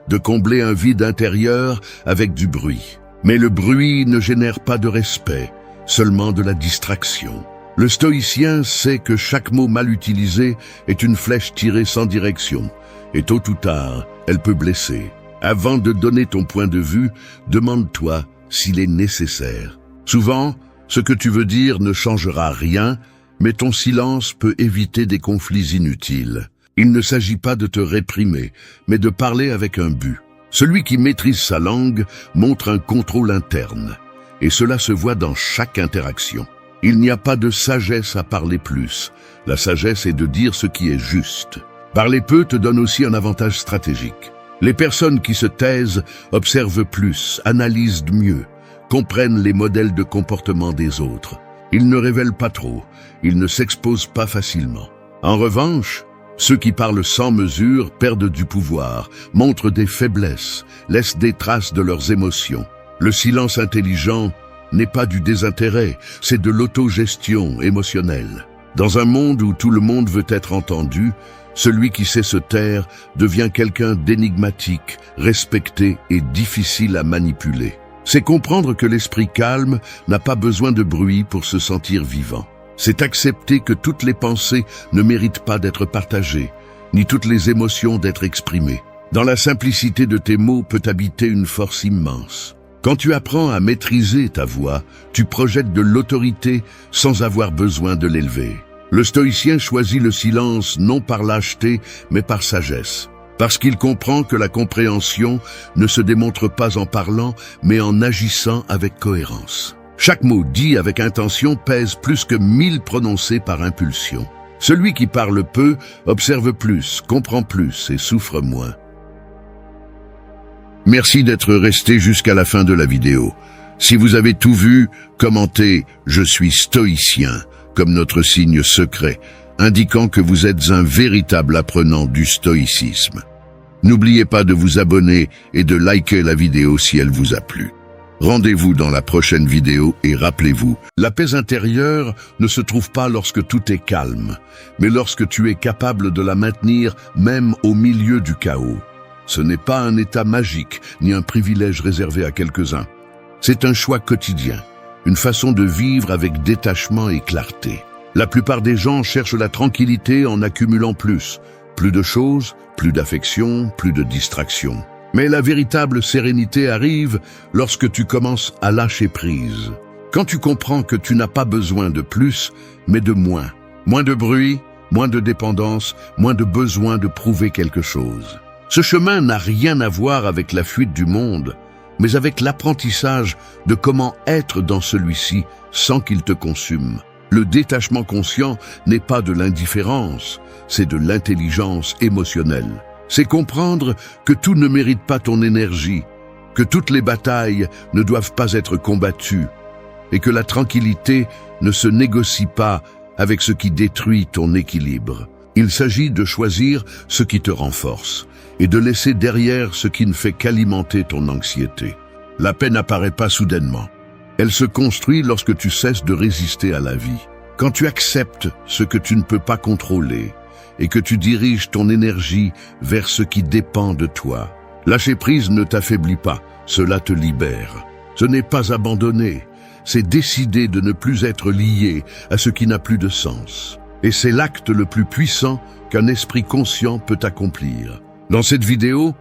de combler un vide intérieur avec du bruit. Mais le bruit ne génère pas de respect, seulement de la distraction. Le stoïcien sait que chaque mot mal utilisé est une flèche tirée sans direction, et tôt ou tard, elle peut blesser. Avant de donner ton point de vue, demande-toi s'il est nécessaire. Souvent, ce que tu veux dire ne changera rien, mais ton silence peut éviter des conflits inutiles. Il ne s'agit pas de te réprimer, mais de parler avec un but. Celui qui maîtrise sa langue montre un contrôle interne, et cela se voit dans chaque interaction. Il n'y a pas de sagesse à parler plus. La sagesse est de dire ce qui est juste. Parler peu te donne aussi un avantage stratégique. Les personnes qui se taisent observent plus, analysent mieux, comprennent les modèles de comportement des autres. Ils ne révèlent pas trop, ils ne s'exposent pas facilement. En revanche, ceux qui parlent sans mesure perdent du pouvoir, montrent des faiblesses, laissent des traces de leurs émotions. Le silence intelligent n'est pas du désintérêt, c'est de l'autogestion émotionnelle. Dans un monde où tout le monde veut être entendu, celui qui sait se taire devient quelqu'un d'énigmatique, respecté et difficile à manipuler. C'est comprendre que l'esprit calme n'a pas besoin de bruit pour se sentir vivant. C'est accepter que toutes les pensées ne méritent pas d'être partagées, ni toutes les émotions d'être exprimées. Dans la simplicité de tes mots peut habiter une force immense. Quand tu apprends à maîtriser ta voix, tu projettes de l'autorité sans avoir besoin de l'élever. Le stoïcien choisit le silence non par lâcheté, mais par sagesse. Parce qu'il comprend que la compréhension ne se démontre pas en parlant, mais en agissant avec cohérence. Chaque mot dit avec intention pèse plus que 1000 prononcés par impulsion. Celui qui parle peu observe plus, comprend plus et souffre moins. Merci d'être resté jusqu'à la fin de la vidéo. Si vous avez tout vu, commentez « Je suis stoïcien » comme notre signe secret, indiquant que vous êtes un véritable apprenant du stoïcisme. N'oubliez pas de vous abonner et de liker la vidéo si elle vous a plu. Rendez-vous dans la prochaine vidéo et rappelez-vous, la paix intérieure ne se trouve pas lorsque tout est calme, mais lorsque tu es capable de la maintenir même au milieu du chaos. Ce n'est pas un état magique, ni un privilège réservé à quelques-uns. C'est un choix quotidien, une façon de vivre avec détachement et clarté. La plupart des gens cherchent la tranquillité en accumulant plus de choses, plus d'affection, plus de distractions. Mais la véritable sérénité arrive lorsque tu commences à lâcher prise. Quand tu comprends que tu n'as pas besoin de plus, mais de moins. Moins de bruit, moins de dépendance, moins de besoin de prouver quelque chose. Ce chemin n'a rien à voir avec la fuite du monde, mais avec l'apprentissage de comment être dans celui-ci sans qu'il te consume. Le détachement conscient n'est pas de l'indifférence, c'est de l'intelligence émotionnelle. C'est comprendre que tout ne mérite pas ton énergie, que toutes les batailles ne doivent pas être combattues, et que la tranquillité ne se négocie pas avec ce qui détruit ton équilibre. Il s'agit de choisir ce qui te renforce, et de laisser derrière ce qui ne fait qu'alimenter ton anxiété. La paix n'apparaît pas soudainement. Elle se construit lorsque tu cesses de résister à la vie. Quand tu acceptes ce que tu ne peux pas contrôler et que tu diriges ton énergie vers ce qui dépend de toi. Lâcher prise ne t'affaiblit pas, cela te libère. Ce n'est pas abandonner, c'est décider de ne plus être lié à ce qui n'a plus de sens. Et c'est l'acte le plus puissant qu'un esprit conscient peut accomplir. Dans cette vidéo,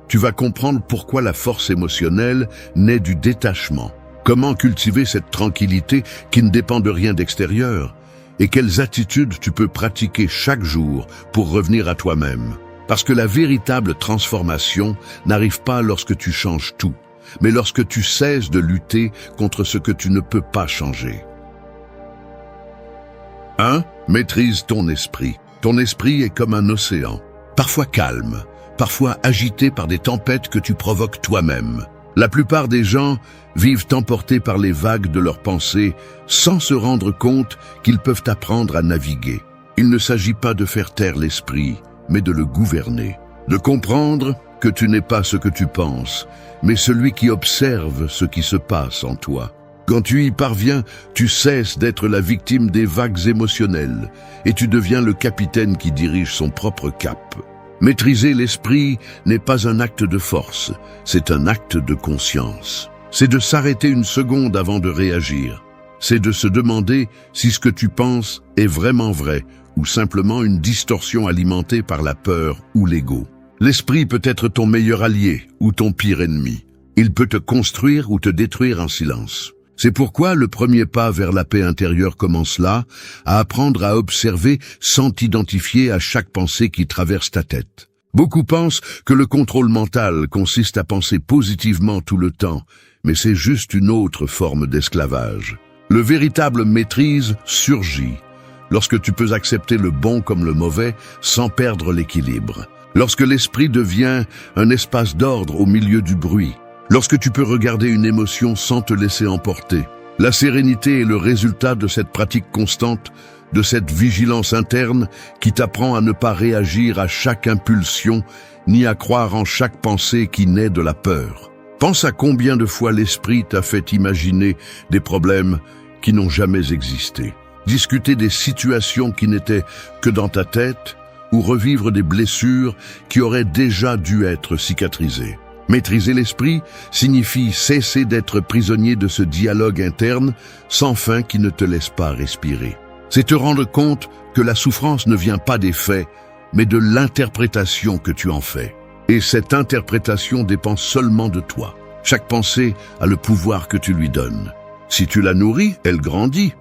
tu vas comprendre pourquoi la force émotionnelle naît du détachement. Comment cultiver cette tranquillité qui ne dépend de rien d'extérieur et quelles attitudes tu peux pratiquer chaque jour pour revenir à toi-même. Parce que la véritable transformation n'arrive pas lorsque tu changes tout, mais lorsque tu cesses de lutter contre ce que tu ne peux pas changer. 1. Maîtrise ton esprit. Ton esprit est comme un océan, parfois calme, parfois agité par des tempêtes que tu provoques toi-même. La plupart des gens vivent emportés par les vagues de leurs pensées sans se rendre compte qu'ils peuvent apprendre à naviguer. Il ne s'agit pas de faire taire l'esprit, mais de le gouverner. De comprendre que tu n'es pas ce que tu penses, mais celui qui observe ce qui se passe en toi. Quand tu y parviens, tu cesses d'être la victime des vagues émotionnelles et tu deviens le capitaine qui dirige son propre cap. Maîtriser l'esprit n'est pas un acte de force, c'est un acte de conscience. C'est de s'arrêter une seconde avant de réagir. C'est de se demander si ce que tu penses est vraiment vrai ou simplement une distorsion alimentée par la peur ou l'ego. L'esprit peut être ton meilleur allié ou ton pire ennemi. Il peut te construire ou te détruire en silence. C'est pourquoi le premier pas vers la paix intérieure commence là, à apprendre à observer sans t'identifier à chaque pensée qui traverse ta tête. Beaucoup pensent que le contrôle mental consiste à penser positivement tout le temps, mais c'est juste une autre forme d'esclavage. Le véritable maîtrise surgit lorsque tu peux accepter le bon comme le mauvais sans perdre l'équilibre. Lorsque l'esprit devient un espace d'ordre au milieu du bruit. Lorsque tu peux regarder une émotion sans te laisser emporter. La sérénité est le résultat de cette pratique constante, de cette vigilance interne qui t'apprend à ne pas réagir à chaque impulsion, ni à croire en chaque pensée qui naît de la peur. Pense à combien de fois l'esprit t'a fait imaginer des problèmes qui n'ont jamais existé. Discuter des situations qui n'étaient que dans ta tête, ou revivre des blessures qui auraient déjà dû être cicatrisées. Maîtriser l'esprit signifie cesser d'être prisonnier de ce dialogue interne sans fin qui ne te laisse pas respirer. C'est te rendre compte que la souffrance ne vient pas des faits, mais de l'interprétation que tu en fais. Et cette interprétation dépend seulement de toi. Chaque pensée a le pouvoir que tu lui donnes. Si tu la nourris, elle grandit.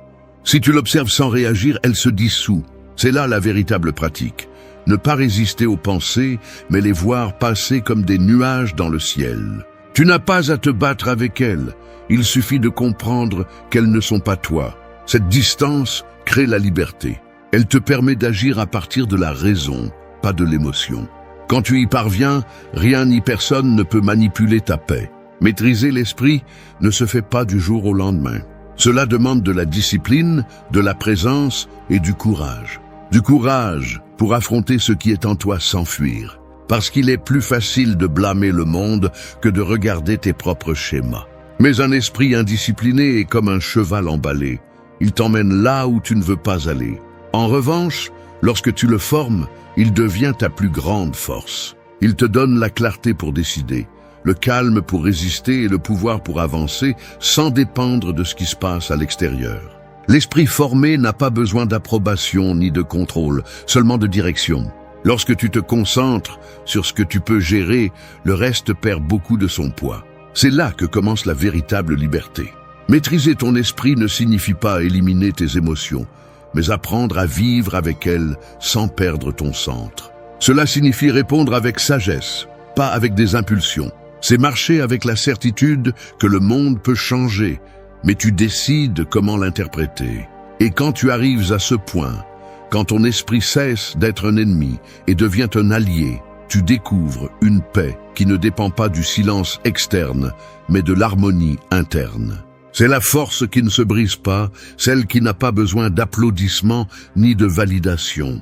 Si tu l'observes sans réagir, elle se dissout. C'est là la véritable pratique. Ne pas résister aux pensées, mais les voir passer comme des nuages dans le ciel. Tu n'as pas à te battre avec elles. Il suffit de comprendre qu'elles ne sont pas toi. Cette distance crée la liberté. Elle te permet d'agir à partir de la raison, pas de l'émotion. Quand tu y parviens, rien ni personne ne peut manipuler ta paix. Maîtriser l'esprit ne se fait pas du jour au lendemain. Cela demande de la discipline, de la présence et du courage. Du courage pour affronter ce qui est en toi sans fuir. Parce qu'il est plus facile de blâmer le monde que de regarder tes propres schémas. Mais un esprit indiscipliné est comme un cheval emballé. Il t'emmène là où tu ne veux pas aller. En revanche, lorsque tu le formes, il devient ta plus grande force. Il te donne la clarté pour décider, le calme pour résister et le pouvoir pour avancer sans dépendre de ce qui se passe à l'extérieur. L'esprit formé n'a pas besoin d'approbation ni de contrôle, seulement de direction. Lorsque tu te concentres sur ce que tu peux gérer, le reste perd beaucoup de son poids. C'est là que commence la véritable liberté. Maîtriser ton esprit ne signifie pas éliminer tes émotions, mais apprendre à vivre avec elles sans perdre ton centre. Cela signifie répondre avec sagesse, pas avec des impulsions. C'est marcher avec la certitude que le monde peut changer, mais tu décides comment l'interpréter. Et quand tu arrives à ce point, quand ton esprit cesse d'être un ennemi et devient un allié, tu découvres une paix qui ne dépend pas du silence externe, mais de l'harmonie interne. C'est la force qui ne se brise pas, celle qui n'a pas besoin d'applaudissements ni de validation.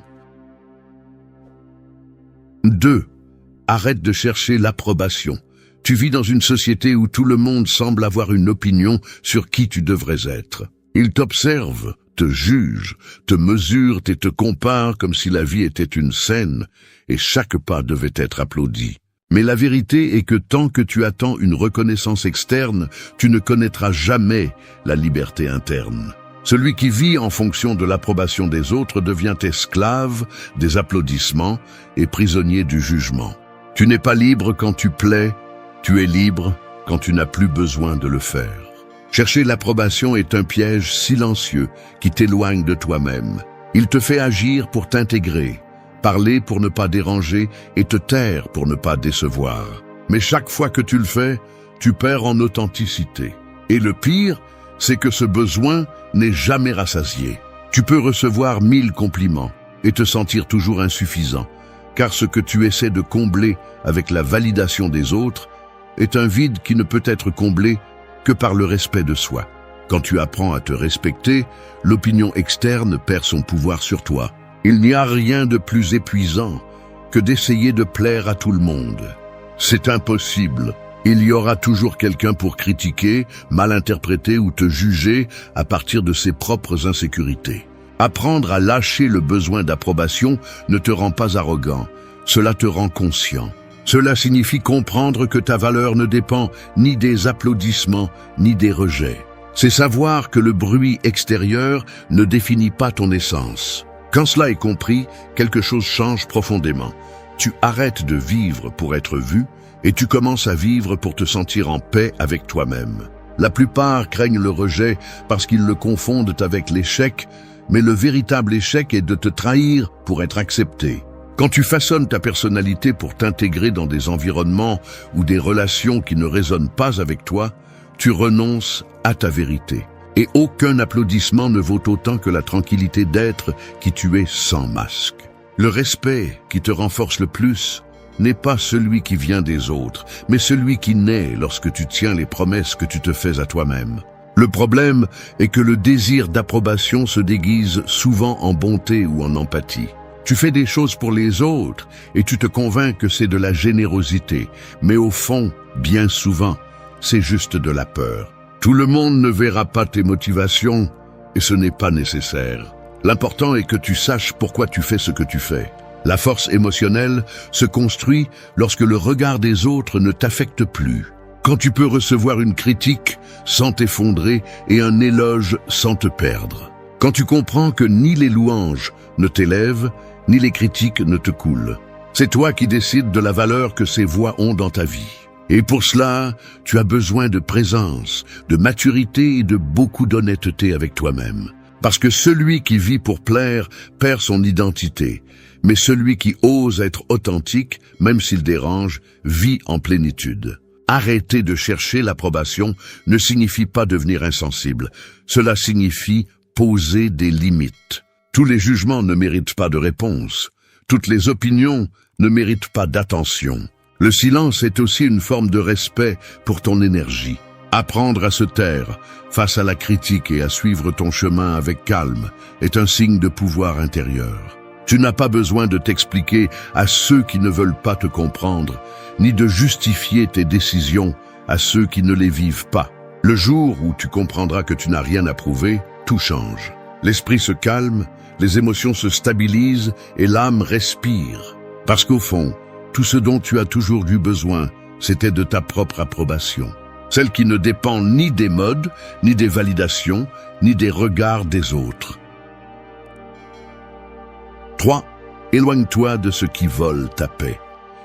2. Arrête de chercher l'approbation. Tu vis dans une société où tout le monde semble avoir une opinion sur qui tu devrais être. Ils t'observent, te jugent, te mesurent et te comparent comme si la vie était une scène et chaque pas devait être applaudi. Mais la vérité est que tant que tu attends une reconnaissance externe, tu ne connaîtras jamais la liberté interne. Celui qui vit en fonction de l'approbation des autres devient esclave des applaudissements et prisonnier du jugement. Tu n'es pas libre quand tu plais, tu es libre quand tu n'as plus besoin de le faire. Chercher l'approbation est un piège silencieux qui t'éloigne de toi-même. Il te fait agir pour t'intégrer, parler pour ne pas déranger et te taire pour ne pas décevoir. Mais chaque fois que tu le fais, tu perds en authenticité. Et le pire, c'est que ce besoin n'est jamais rassasié. Tu peux recevoir 1000 compliments et te sentir toujours insuffisant, car ce que tu essaies de combler avec la validation des autres est un vide qui ne peut être comblé que par le respect de soi. Quand tu apprends à te respecter, l'opinion externe perd son pouvoir sur toi. Il n'y a rien de plus épuisant que d'essayer de plaire à tout le monde. C'est impossible. Il y aura toujours quelqu'un pour critiquer, mal interpréter ou te juger à partir de ses propres insécurités. Apprendre à lâcher le besoin d'approbation ne te rend pas arrogant, cela te rend conscient. Cela signifie comprendre que ta valeur ne dépend ni des applaudissements ni des rejets. C'est savoir que le bruit extérieur ne définit pas ton essence. Quand cela est compris, quelque chose change profondément. Tu arrêtes de vivre pour être vu et tu commences à vivre pour te sentir en paix avec toi-même. La plupart craignent le rejet parce qu'ils le confondent avec l'échec, mais le véritable échec est de te trahir pour être accepté. Quand tu façonnes ta personnalité pour t'intégrer dans des environnements ou des relations qui ne résonnent pas avec toi, tu renonces à ta vérité. Et aucun applaudissement ne vaut autant que la tranquillité d'être qui tu es sans masque. Le respect qui te renforce le plus n'est pas celui qui vient des autres, mais celui qui naît lorsque tu tiens les promesses que tu te fais à toi-même. Le problème est que le désir d'approbation se déguise souvent en bonté ou en empathie. Tu fais des choses pour les autres et tu te convaincs que c'est de la générosité, mais au fond, bien souvent, c'est juste de la peur. Tout le monde ne verra pas tes motivations et ce n'est pas nécessaire. L'important est que tu saches pourquoi tu fais ce que tu fais. La force émotionnelle se construit lorsque le regard des autres ne t'affecte plus. Quand tu peux recevoir une critique sans t'effondrer et un éloge sans te perdre. Quand tu comprends que ni les louanges ne t'élèvent, ni les critiques ne te coulent. C'est toi qui décides de la valeur que ces voix ont dans ta vie. Et pour cela, tu as besoin de présence, de maturité et de beaucoup d'honnêteté avec toi-même. Parce que celui qui vit pour plaire perd son identité, mais celui qui ose être authentique, même s'il dérange, vit en plénitude. Arrêter de chercher l'approbation ne signifie pas devenir insensible. Cela signifie poser des limites. Tous les jugements ne méritent pas de réponse. Toutes les opinions ne méritent pas d'attention. Le silence est aussi une forme de respect pour ton énergie. Apprendre à se taire face à la critique et à suivre ton chemin avec calme est un signe de pouvoir intérieur. Tu n'as pas besoin de t'expliquer à ceux qui ne veulent pas te comprendre, ni de justifier tes décisions à ceux qui ne les vivent pas. Le jour où tu comprendras que tu n'as rien à prouver, tout change. L'esprit se calme, les émotions se stabilisent et l'âme respire. Parce qu'au fond, tout ce dont tu as toujours eu besoin, c'était de ta propre approbation. Celle qui ne dépend ni des modes, ni des validations, ni des regards des autres. 3. Éloigne-toi de ce qui vole ta paix.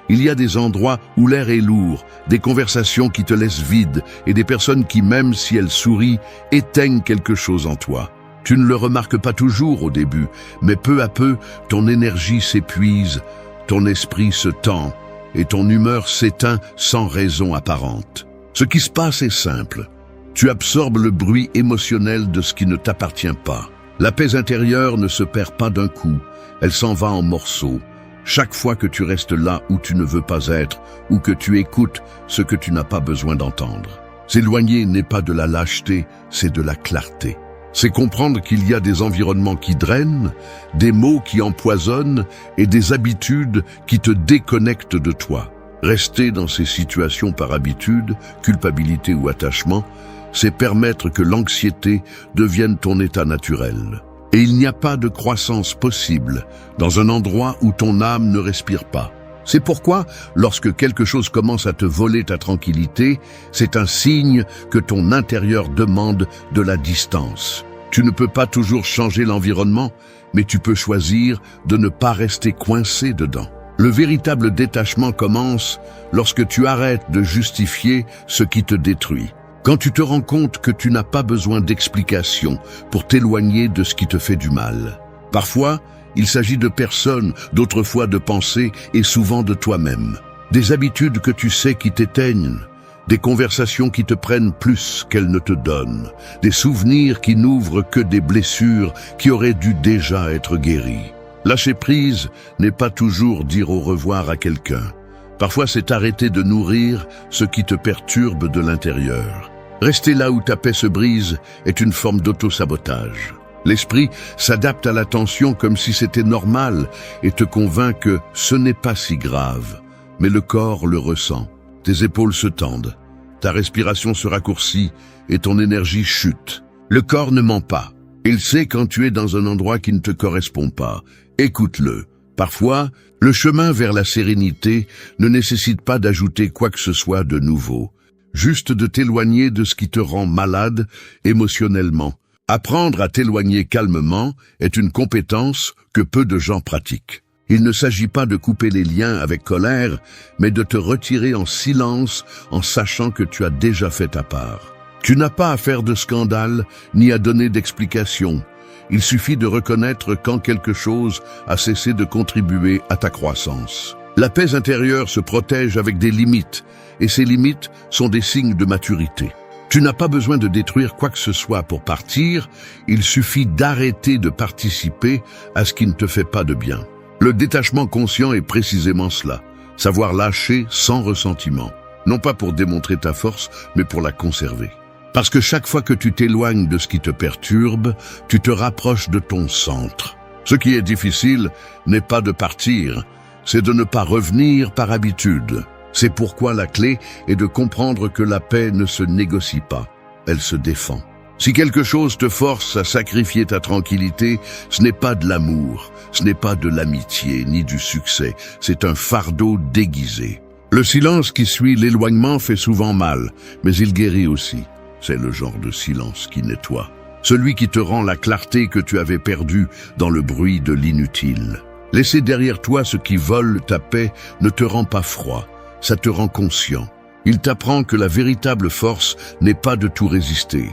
Il y a des endroits où l'air est lourd, des conversations qui te laissent vide et des personnes qui, même si elles sourient, éteignent quelque chose en toi. Tu ne le remarques pas toujours au début, mais peu à peu, ton énergie s'épuise, ton esprit se tend et ton humeur s'éteint sans raison apparente. Ce qui se passe est simple. Tu absorbes le bruit émotionnel de ce qui ne t'appartient pas. La paix intérieure ne se perd pas d'un coup, elle s'en va en morceaux. Chaque fois que tu restes là où tu ne veux pas être ou que tu écoutes ce que tu n'as pas besoin d'entendre. S'éloigner n'est pas de la lâcheté, c'est de la clarté. C'est comprendre qu'il y a des environnements qui drainent, des mots qui empoisonnent et des habitudes qui te déconnectent de toi. Rester dans ces situations par habitude, culpabilité ou attachement, c'est permettre que l'anxiété devienne ton état naturel. Et il n'y a pas de croissance possible dans un endroit où ton âme ne respire pas. C'est pourquoi, lorsque quelque chose commence à te voler ta tranquillité, c'est un signe que ton intérieur demande de la distance. Tu ne peux pas toujours changer l'environnement, mais tu peux choisir de ne pas rester coincé dedans. Le véritable détachement commence lorsque tu arrêtes de justifier ce qui te détruit. Quand tu te rends compte que tu n'as pas besoin d'explications pour t'éloigner de ce qui te fait du mal. Parfois, il s'agit de personnes, d'autres fois de pensées et souvent de toi-même. Des habitudes que tu sais qui t'éteignent, des conversations qui te prennent plus qu'elles ne te donnent, des souvenirs qui n'ouvrent que des blessures qui auraient dû déjà être guéries. Lâcher prise n'est pas toujours dire au revoir à quelqu'un. Parfois, c'est arrêter de nourrir ce qui te perturbe de l'intérieur. Rester là où ta paix se brise est une forme d'auto-sabotage. L'esprit s'adapte à la tension comme si c'était normal et te convainc que ce n'est pas si grave, mais le corps le ressent. tes épaules se tendent, ta respiration se raccourcit et ton énergie chute. Le corps ne ment pas. Il sait quand tu es dans un endroit qui ne te correspond pas. Écoute-le. Parfois, le chemin vers la sérénité ne nécessite pas d'ajouter quoi que ce soit de nouveau, juste de t'éloigner de ce qui te rend malade émotionnellement. Apprendre à t'éloigner calmement est une compétence que peu de gens pratiquent. Il ne s'agit pas de couper les liens avec colère, mais de te retirer en silence en sachant que tu as déjà fait ta part. Tu n'as pas à faire de scandale ni à donner d'explications. Il suffit de reconnaître quand quelque chose a cessé de contribuer à ta croissance. La paix intérieure se protège avec des limites, et ces limites sont des signes de maturité. Tu n'as pas besoin de détruire quoi que ce soit pour partir, il suffit d'arrêter de participer à ce qui ne te fait pas de bien. Le détachement conscient est précisément cela, savoir lâcher sans ressentiment, non pas pour démontrer ta force, mais pour la conserver. Parce que chaque fois que tu t'éloignes de ce qui te perturbe, tu te rapproches de ton centre. Ce qui est difficile n'est pas de partir, c'est de ne pas revenir par habitude. C'est pourquoi la clé est de comprendre que la paix ne se négocie pas, elle se défend. Si quelque chose te force à sacrifier ta tranquillité, ce n'est pas de l'amour, ce n'est pas de l'amitié, ni du succès, c'est un fardeau déguisé. Le silence qui suit l'éloignement fait souvent mal, mais il guérit aussi. C'est le genre de silence qui nettoie. Celui qui te rend la clarté que tu avais perdue dans le bruit de l'inutile. Laisser derrière toi ce qui vole ta paix ne te rend pas froid, ça te rend conscient. Il t'apprend que la véritable force n'est pas de tout résister,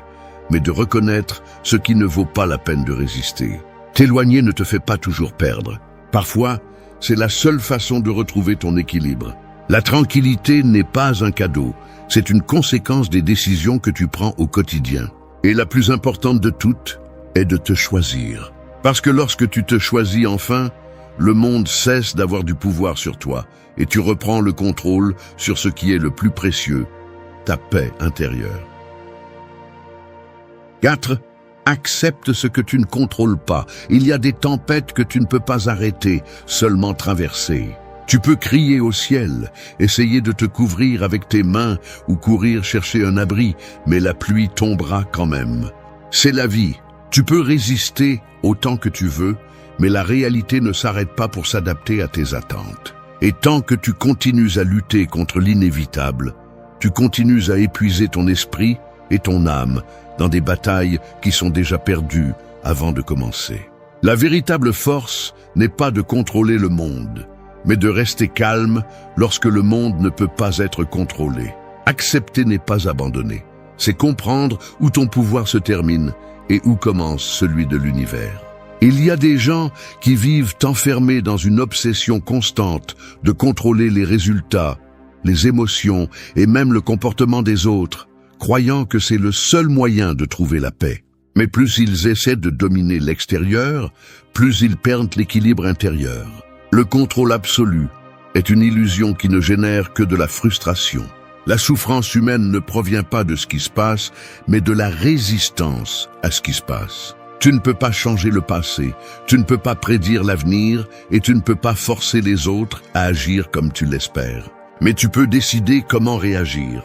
mais de reconnaître ce qui ne vaut pas la peine de résister. T'éloigner ne te fait pas toujours perdre. Parfois, c'est la seule façon de retrouver ton équilibre. La tranquillité n'est pas un cadeau, c'est une conséquence des décisions que tu prends au quotidien. Et la plus importante de toutes est de te choisir. Parce que lorsque tu te choisis enfin, le monde cesse d'avoir du pouvoir sur toi et tu reprends le contrôle sur ce qui est le plus précieux, ta paix intérieure. 4. Accepte ce que tu ne contrôles pas. Il y a des tempêtes que tu ne peux pas arrêter, seulement traverser. Tu peux crier au ciel, essayer de te couvrir avec tes mains ou courir chercher un abri, mais la pluie tombera quand même. C'est la vie. Tu peux résister autant que tu veux, mais la réalité ne s'arrête pas pour s'adapter à tes attentes. Et tant que tu continues à lutter contre l'inévitable, tu continues à épuiser ton esprit et ton âme dans des batailles qui sont déjà perdues avant de commencer. La véritable force n'est pas de contrôler le monde, mais de rester calme lorsque le monde ne peut pas être contrôlé. Accepter n'est pas abandonner, c'est comprendre où ton pouvoir se termine et où commence celui de l'univers. Il y a des gens qui vivent enfermés dans une obsession constante de contrôler les résultats, les émotions et même le comportement des autres, croyant que c'est le seul moyen de trouver la paix. Mais plus ils essaient de dominer l'extérieur, plus ils perdent l'équilibre intérieur. Le contrôle absolu est une illusion qui ne génère que de la frustration. La souffrance humaine ne provient pas de ce qui se passe, mais de la résistance à ce qui se passe. Tu ne peux pas changer le passé, tu ne peux pas prédire l'avenir et tu ne peux pas forcer les autres à agir comme tu l'espères. Mais tu peux décider comment réagir.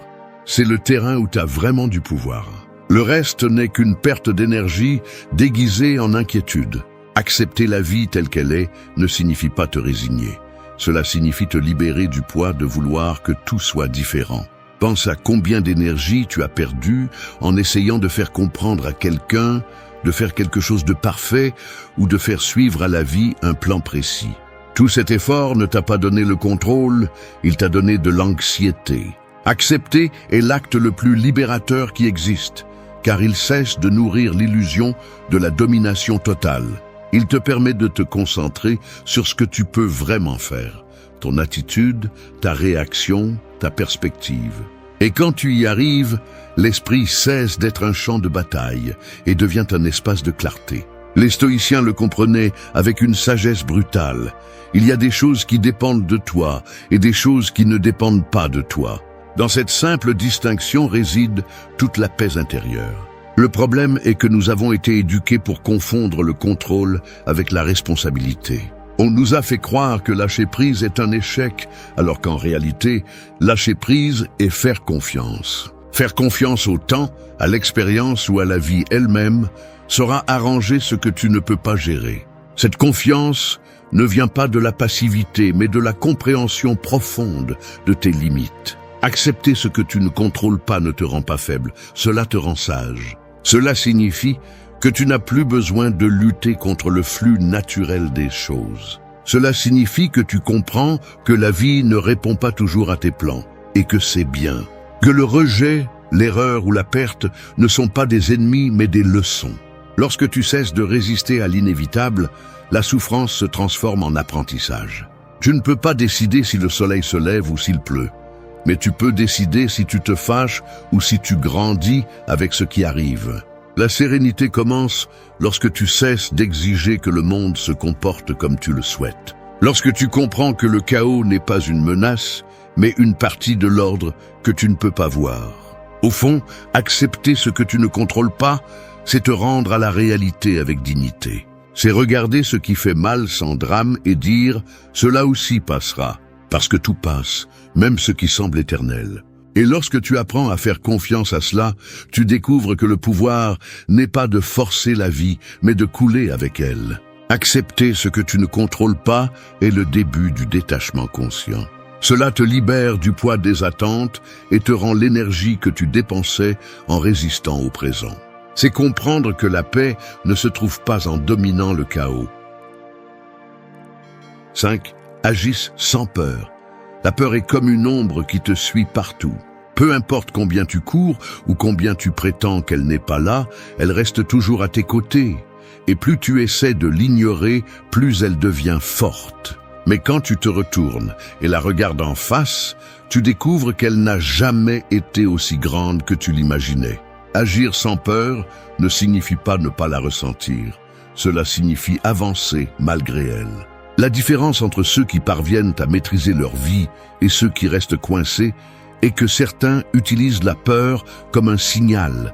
C'est le terrain où tu as vraiment du pouvoir. Le reste n'est qu'une perte d'énergie déguisée en inquiétude. Accepter la vie telle qu'elle est ne signifie pas te résigner. Cela signifie te libérer du poids de vouloir que tout soit différent. Pense à combien d'énergie tu as perdu en essayant de faire comprendre à quelqu'un, de faire quelque chose de parfait ou de faire suivre à la vie un plan précis. Tout cet effort ne t'a pas donné le contrôle, il t'a donné de l'anxiété. Accepter est l'acte le plus libérateur qui existe, car il cesse de nourrir l'illusion de la domination totale. Il te permet de te concentrer sur ce que tu peux vraiment faire, ton attitude, ta réaction, ta perspective. Et quand tu y arrives, l'esprit cesse d'être un champ de bataille et devient un espace de clarté. Les stoïciens le comprenaient avec une sagesse brutale. Il y a des choses qui dépendent de toi et des choses qui ne dépendent pas de toi. Dans cette simple distinction réside toute la paix intérieure. Le problème est que nous avons été éduqués pour confondre le contrôle avec la responsabilité. On nous a fait croire que lâcher prise est un échec, alors qu'en réalité, lâcher prise est faire confiance. Faire confiance au temps, à l'expérience ou à la vie elle-même saura arranger ce que tu ne peux pas gérer. Cette confiance ne vient pas de la passivité, mais de la compréhension profonde de tes limites. Accepter ce que tu ne contrôles pas ne te rend pas faible, cela te rend sage. Cela signifie que tu n'as plus besoin de lutter contre le flux naturel des choses. Cela signifie que tu comprends que la vie ne répond pas toujours à tes plans, et que c'est bien. Que le rejet, l'erreur ou la perte ne sont pas des ennemis mais des leçons. Lorsque tu cesses de résister à l'inévitable, la souffrance se transforme en apprentissage. Tu ne peux pas décider si le soleil se lève ou s'il pleut, mais tu peux décider si tu te fâches ou si tu grandis avec ce qui arrive. La sérénité commence lorsque tu cesses d'exiger que le monde se comporte comme tu le souhaites. Lorsque tu comprends que le chaos n'est pas une menace, mais une partie de l'ordre que tu ne peux pas voir. Au fond, accepter ce que tu ne contrôles pas, c'est te rendre à la réalité avec dignité. C'est regarder ce qui fait mal sans drame et dire « cela aussi passera », parce que tout passe, même ce qui semble éternel. Et lorsque tu apprends à faire confiance à cela, tu découvres que le pouvoir n'est pas de forcer la vie, mais de couler avec elle. Accepter ce que tu ne contrôles pas est le début du détachement conscient. Cela te libère du poids des attentes et te rend l'énergie que tu dépensais en résistant au présent. C'est comprendre que la paix ne se trouve pas en dominant le chaos. 5. Agisse sans peur. La peur est comme une ombre qui te suit partout. Peu importe combien tu cours ou combien tu prétends qu'elle n'est pas là, elle reste toujours à tes côtés. Et plus tu essaies de l'ignorer, plus elle devient forte. Mais quand tu te retournes et la regardes en face, tu découvres qu'elle n'a jamais été aussi grande que tu l'imaginais. Agir sans peur ne signifie pas ne pas la ressentir. Cela signifie avancer malgré elle. La différence entre ceux qui parviennent à maîtriser leur vie et ceux qui restent coincés est que certains utilisent la peur comme un signal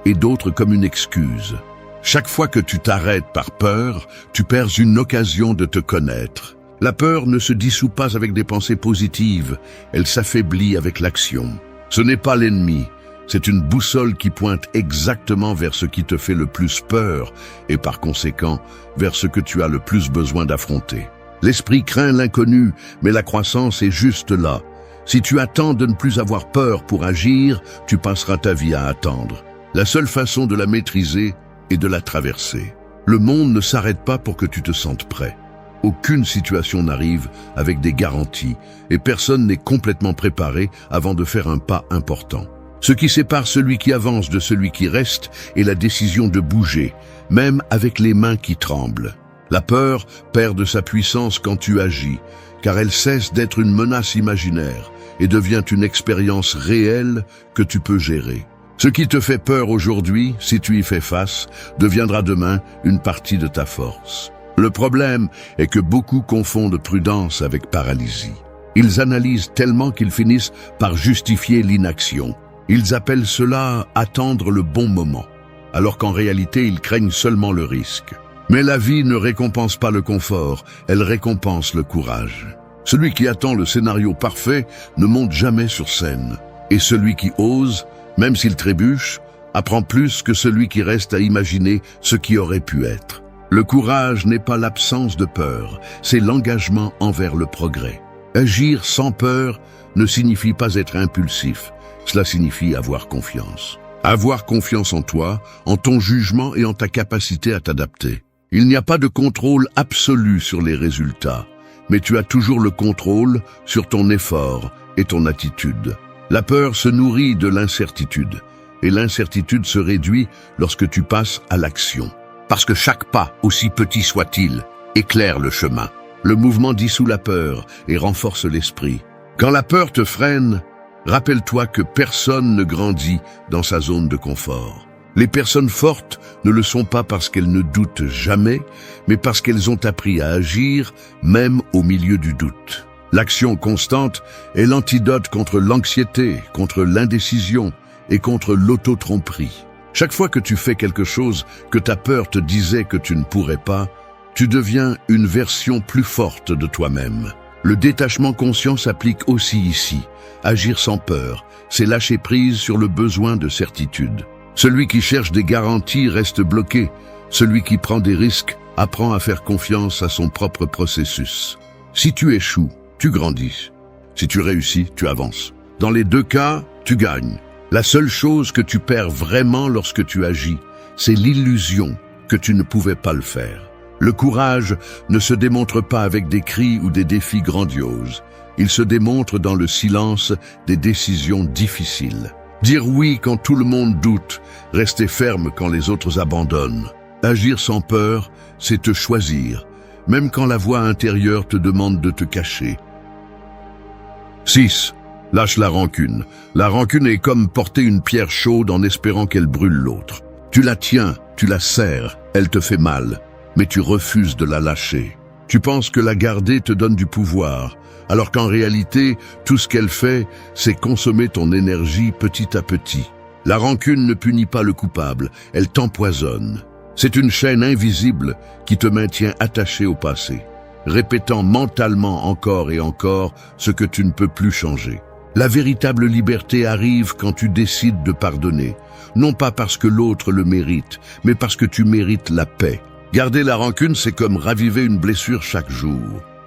et d'autres comme une excuse. Chaque fois que tu t'arrêtes par peur, tu perds une occasion de te connaître. La peur ne se dissout pas avec des pensées positives, elle s'affaiblit avec l'action. Ce n'est pas l'ennemi, c'est une boussole qui pointe exactement vers ce qui te fait le plus peur et par conséquent vers ce que tu as le plus besoin d'affronter. L'esprit craint l'inconnu, mais la croissance est juste là. Si tu attends de ne plus avoir peur pour agir, tu passeras ta vie à attendre. La seule façon de la maîtriser est de la traverser. Le monde ne s'arrête pas pour que tu te sentes prêt. Aucune situation n'arrive avec des garanties et personne n'est complètement préparé avant de faire un pas important. Ce qui sépare celui qui avance de celui qui reste est la décision de bouger, même avec les mains qui tremblent. La peur perd de sa puissance quand tu agis, car elle cesse d'être une menace imaginaire et devient une expérience réelle que tu peux gérer. Ce qui te fait peur aujourd'hui, si tu y fais face, deviendra demain une partie de ta force. Le problème est que beaucoup confondent prudence avec paralysie. Ils analysent tellement qu'ils finissent par justifier l'inaction. Ils appellent cela « attendre le bon moment », alors qu'en réalité ils craignent seulement le risque. Mais la vie ne récompense pas le confort, elle récompense le courage. Celui qui attend le scénario parfait ne monte jamais sur scène. Et celui qui ose, même s'il trébuche, apprend plus que celui qui reste à imaginer ce qui aurait pu être. Le courage n'est pas l'absence de peur, c'est l'engagement envers le progrès. Agir sans peur ne signifie pas être impulsif, cela signifie avoir confiance. Avoir confiance en toi, en ton jugement et en ta capacité à t'adapter. Il n'y a pas de contrôle absolu sur les résultats, mais tu as toujours le contrôle sur ton effort et ton attitude. La peur se nourrit de l'incertitude, et l'incertitude se réduit lorsque tu passes à l'action. Parce que chaque pas, aussi petit soit-il, éclaire le chemin. Le mouvement dissout la peur et renforce l'esprit. Quand la peur te freine, rappelle-toi que personne ne grandit dans sa zone de confort. Les personnes fortes ne le sont pas parce qu'elles ne doutent jamais, mais parce qu'elles ont appris à agir même au milieu du doute. L'action constante est l'antidote contre l'anxiété, contre l'indécision et contre l'auto-tromperie. Chaque fois que tu fais quelque chose que ta peur te disait que tu ne pourrais pas, Tu deviens une version plus forte de toi-même. Le détachement conscient s'applique aussi ici. Agir sans peur, c'est lâcher prise sur le besoin de certitude. Celui qui cherche des garanties reste bloqué. Celui qui prend des risques apprend à faire confiance à son propre processus. Si tu échoues, tu grandis. Si tu réussis, tu avances. Dans les deux cas, tu gagnes. La seule chose que tu perds vraiment lorsque tu agis, c'est l'illusion que tu ne pouvais pas le faire. Le courage ne se démontre pas avec des cris ou des défis grandioses. Il se démontre dans le silence des décisions difficiles. Dire oui quand tout le monde doute, rester ferme quand les autres abandonnent. Agir sans peur, c'est te choisir, même quand la voix intérieure te demande de te cacher. 6. Lâche la rancune. La rancune est comme porter une pierre chaude en espérant qu'elle brûle l'autre. Tu la tiens, tu la serres, elle te fait mal, mais tu refuses de la lâcher. Tu penses que la garder te donne du pouvoir, alors qu'en réalité, tout ce qu'elle fait, c'est consommer ton énergie petit à petit. La rancune ne punit pas le coupable, elle t'empoisonne. C'est une chaîne invisible qui te maintient attaché au passé, répétant mentalement encore et encore ce que tu ne peux plus changer. La véritable liberté arrive quand tu décides de pardonner, non pas parce que l'autre le mérite, mais parce que tu mérites la paix. Garder la rancune, c'est comme raviver une blessure chaque jour.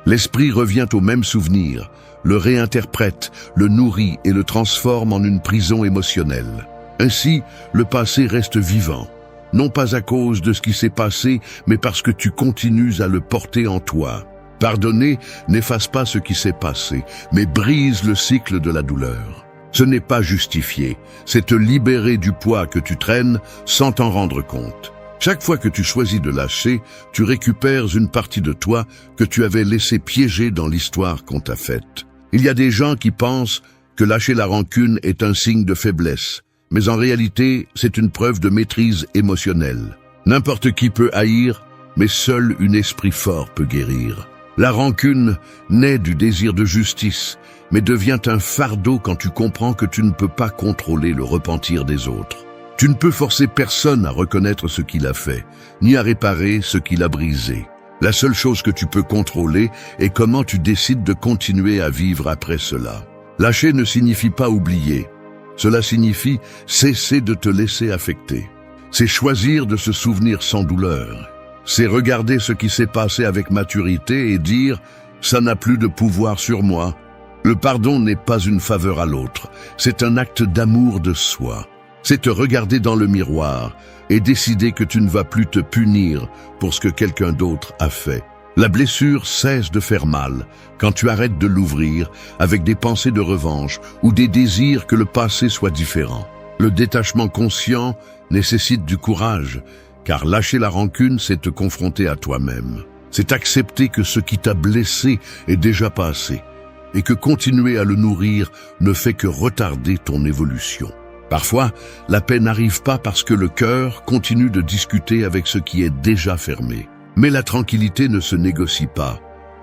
L'esprit revient au même souvenir, le réinterprète, le nourrit et le transforme en une prison émotionnelle. Ainsi, le passé reste vivant, non pas à cause de ce qui s'est passé, mais parce que tu continues à le porter en toi. Pardonner n'efface pas ce qui s'est passé, mais brise le cycle de la douleur. Ce n'est pas justifié, c'est te libérer du poids que tu traînes sans t'en rendre compte. Chaque fois que tu choisis de lâcher, tu récupères une partie de toi que tu avais laissé piéger dans l'histoire qu'on t'a faite. Il y a des gens qui pensent que lâcher la rancune est un signe de faiblesse, mais en réalité, c'est une preuve de maîtrise émotionnelle. N'importe qui peut haïr, mais seul un esprit fort peut guérir. La rancune naît du désir de justice, mais devient un fardeau quand tu comprends que tu ne peux pas contrôler le repentir des autres. Tu ne peux forcer personne à reconnaître ce qu'il a fait, ni à réparer ce qu'il a brisé. La seule chose que tu peux contrôler est comment tu décides de continuer à vivre après cela. Lâcher ne signifie pas oublier. Cela signifie cesser de te laisser affecter. C'est choisir de se souvenir sans douleur. C'est regarder ce qui s'est passé avec maturité et dire « ça n'a plus de pouvoir sur moi ». Le pardon n'est pas une faveur à l'autre, c'est un acte d'amour de soi. C'est te regarder dans le miroir et décider que tu ne vas plus te punir pour ce que quelqu'un d'autre a fait. La blessure cesse de faire mal quand tu arrêtes de l'ouvrir avec des pensées de revanche ou des désirs que le passé soit différent. Le détachement conscient nécessite du courage, car lâcher la rancune, c'est te confronter à toi-même. C'est accepter que ce qui t'a blessé est déjà passé et que continuer à le nourrir ne fait que retarder ton évolution. Parfois, la paix n'arrive pas parce que le cœur continue de discuter avec ce qui est déjà fermé. Mais la tranquillité ne se négocie pas.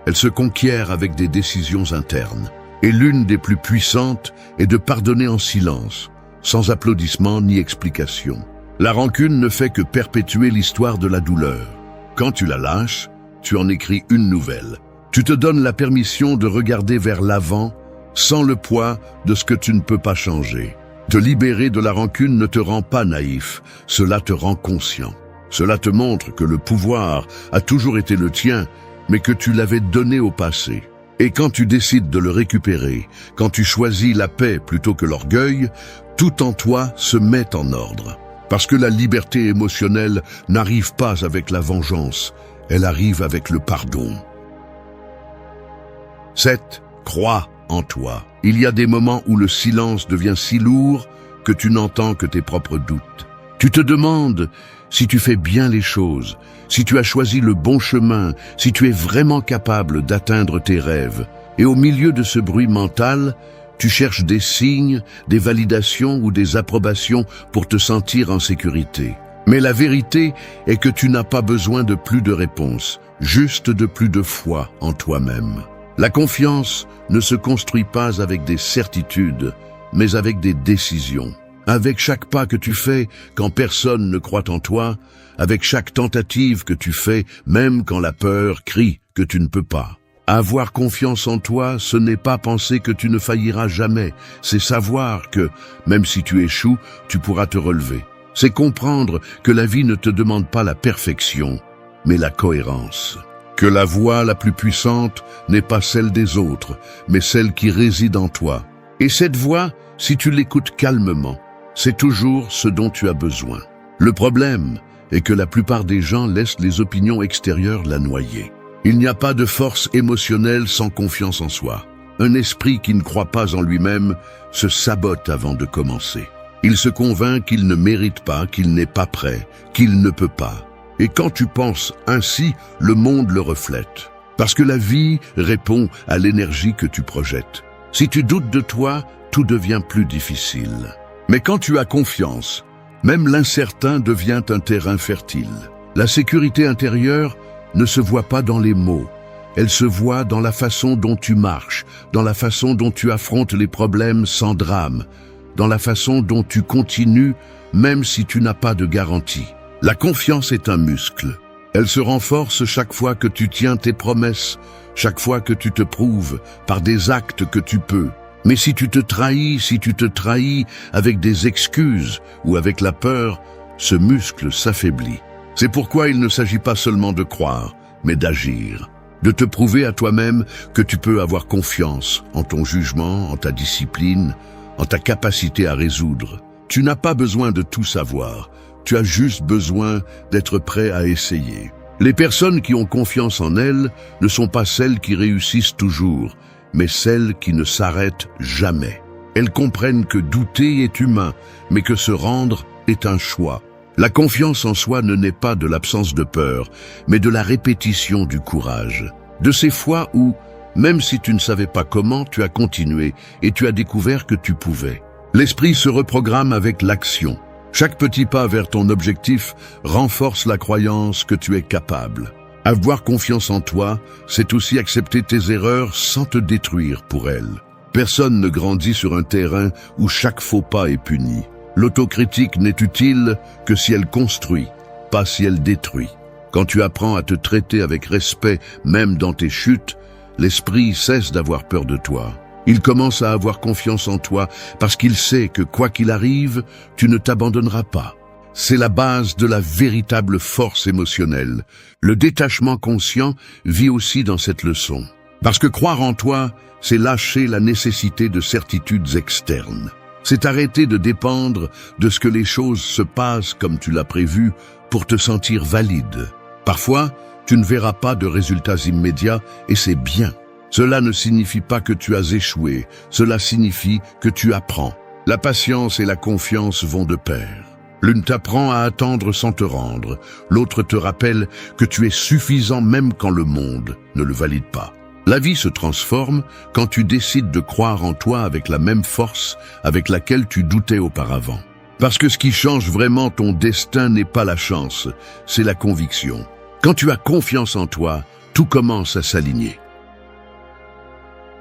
Elle se conquiert avec des décisions internes. Et l'une des plus puissantes est de pardonner en silence, sans applaudissements ni explication. La rancune ne fait que perpétuer l'histoire de la douleur. Quand tu la lâches, tu en écris une nouvelle. Tu te donnes la permission de regarder vers l'avant, sans le poids de ce que tu ne peux pas changer. Te libérer de la rancune ne te rend pas naïf, cela te rend conscient. Cela te montre que le pouvoir a toujours été le tien, mais que tu l'avais donné au passé. Et quand tu décides de le récupérer, quand tu choisis la paix plutôt que l'orgueil, tout en toi se met en ordre. Parce que la liberté émotionnelle n'arrive pas avec la vengeance, elle arrive avec le pardon. 7. Crois en toi. Il y a des moments où le silence devient si lourd que tu n'entends que tes propres doutes. Tu te demandes si tu fais bien les choses, si tu as choisi le bon chemin, si tu es vraiment capable d'atteindre tes rêves. Et au milieu de ce bruit mental, tu cherches des signes, des validations ou des approbations pour te sentir en sécurité. Mais la vérité est que tu n'as pas besoin de plus de réponses, juste de plus de foi en toi-même. La confiance ne se construit pas avec des certitudes, mais avec des décisions. Avec chaque pas que tu fais quand personne ne croit en toi, avec chaque tentative que tu fais, même quand la peur crie que tu ne peux pas. Avoir confiance en toi, ce n'est pas penser que tu ne failliras jamais, c'est savoir que, même si tu échoues, tu pourras te relever. C'est comprendre que la vie ne te demande pas la perfection, mais la cohérence. Que la voix la plus puissante n'est pas celle des autres, mais celle qui réside en toi. Et cette voix, si tu l'écoutes calmement, c'est toujours ce dont tu as besoin. Le problème est que la plupart des gens laissent les opinions extérieures la noyer. Il n'y a pas de force émotionnelle sans confiance en soi. Un esprit qui ne croit pas en lui-même se sabote avant de commencer. Il se convainc qu'il ne mérite pas, qu'il n'est pas prêt, qu'il ne peut pas. Et quand tu penses ainsi, le monde le reflète. Parce que la vie répond à l'énergie que tu projettes. Si tu doutes de toi, tout devient plus difficile. Mais quand tu as confiance, même l'incertain devient un terrain fertile. La sécurité intérieure ne se voit pas dans les mots. Elle se voit dans la façon dont tu marches, dans la façon dont tu affrontes les problèmes sans drame, dans la façon dont tu continues même si tu n'as pas de garantie. La confiance est un muscle. Elle se renforce chaque fois que tu tiens tes promesses, chaque fois que tu te prouves par des actes que tu peux. Mais si tu te trahis avec des excuses ou avec la peur, ce muscle s'affaiblit. C'est pourquoi il ne s'agit pas seulement de croire, mais d'agir. De te prouver à toi-même que tu peux avoir confiance en ton jugement, en ta discipline, en ta capacité à résoudre. Tu n'as pas besoin de tout savoir, tu as juste besoin d'être prêt à essayer. Les personnes qui ont confiance en elles ne sont pas celles qui réussissent toujours, mais celles qui ne s'arrêtent jamais. Elles comprennent que douter est humain, mais que se rendre est un choix. La confiance en soi ne naît pas de l'absence de peur, mais de la répétition du courage. De ces fois où, même si tu ne savais pas comment, tu as continué et tu as découvert que tu pouvais. L'esprit se reprogramme avec l'action. Chaque petit pas vers ton objectif renforce la croyance que tu es capable. Avoir confiance en toi, c'est aussi accepter tes erreurs sans te détruire pour elles. Personne ne grandit sur un terrain où chaque faux pas est puni. L'autocritique n'est utile que si elle construit, pas si elle détruit. Quand tu apprends à te traiter avec respect, même dans tes chutes, l'esprit cesse d'avoir peur de toi. Il commence à avoir confiance en toi parce qu'il sait que quoi qu'il arrive, tu ne t'abandonneras pas. C'est la base de la véritable force émotionnelle. Le détachement conscient vit aussi dans cette leçon. Parce que croire en toi, c'est lâcher la nécessité de certitudes externes. C'est arrêter de dépendre de ce que les choses se passent comme tu l'as prévu pour te sentir valide. Parfois, tu ne verras pas de résultats immédiats et c'est bien. Cela ne signifie pas que tu as échoué, cela signifie que tu apprends. La patience et la confiance vont de pair. L'une t'apprend à attendre sans te rendre, l'autre te rappelle que tu es suffisant même quand le monde ne le valide pas. La vie se transforme quand tu décides de croire en toi avec la même force avec laquelle tu doutais auparavant. Parce que ce qui change vraiment ton destin n'est pas la chance, c'est la conviction. Quand tu as confiance en toi, tout commence à s'aligner.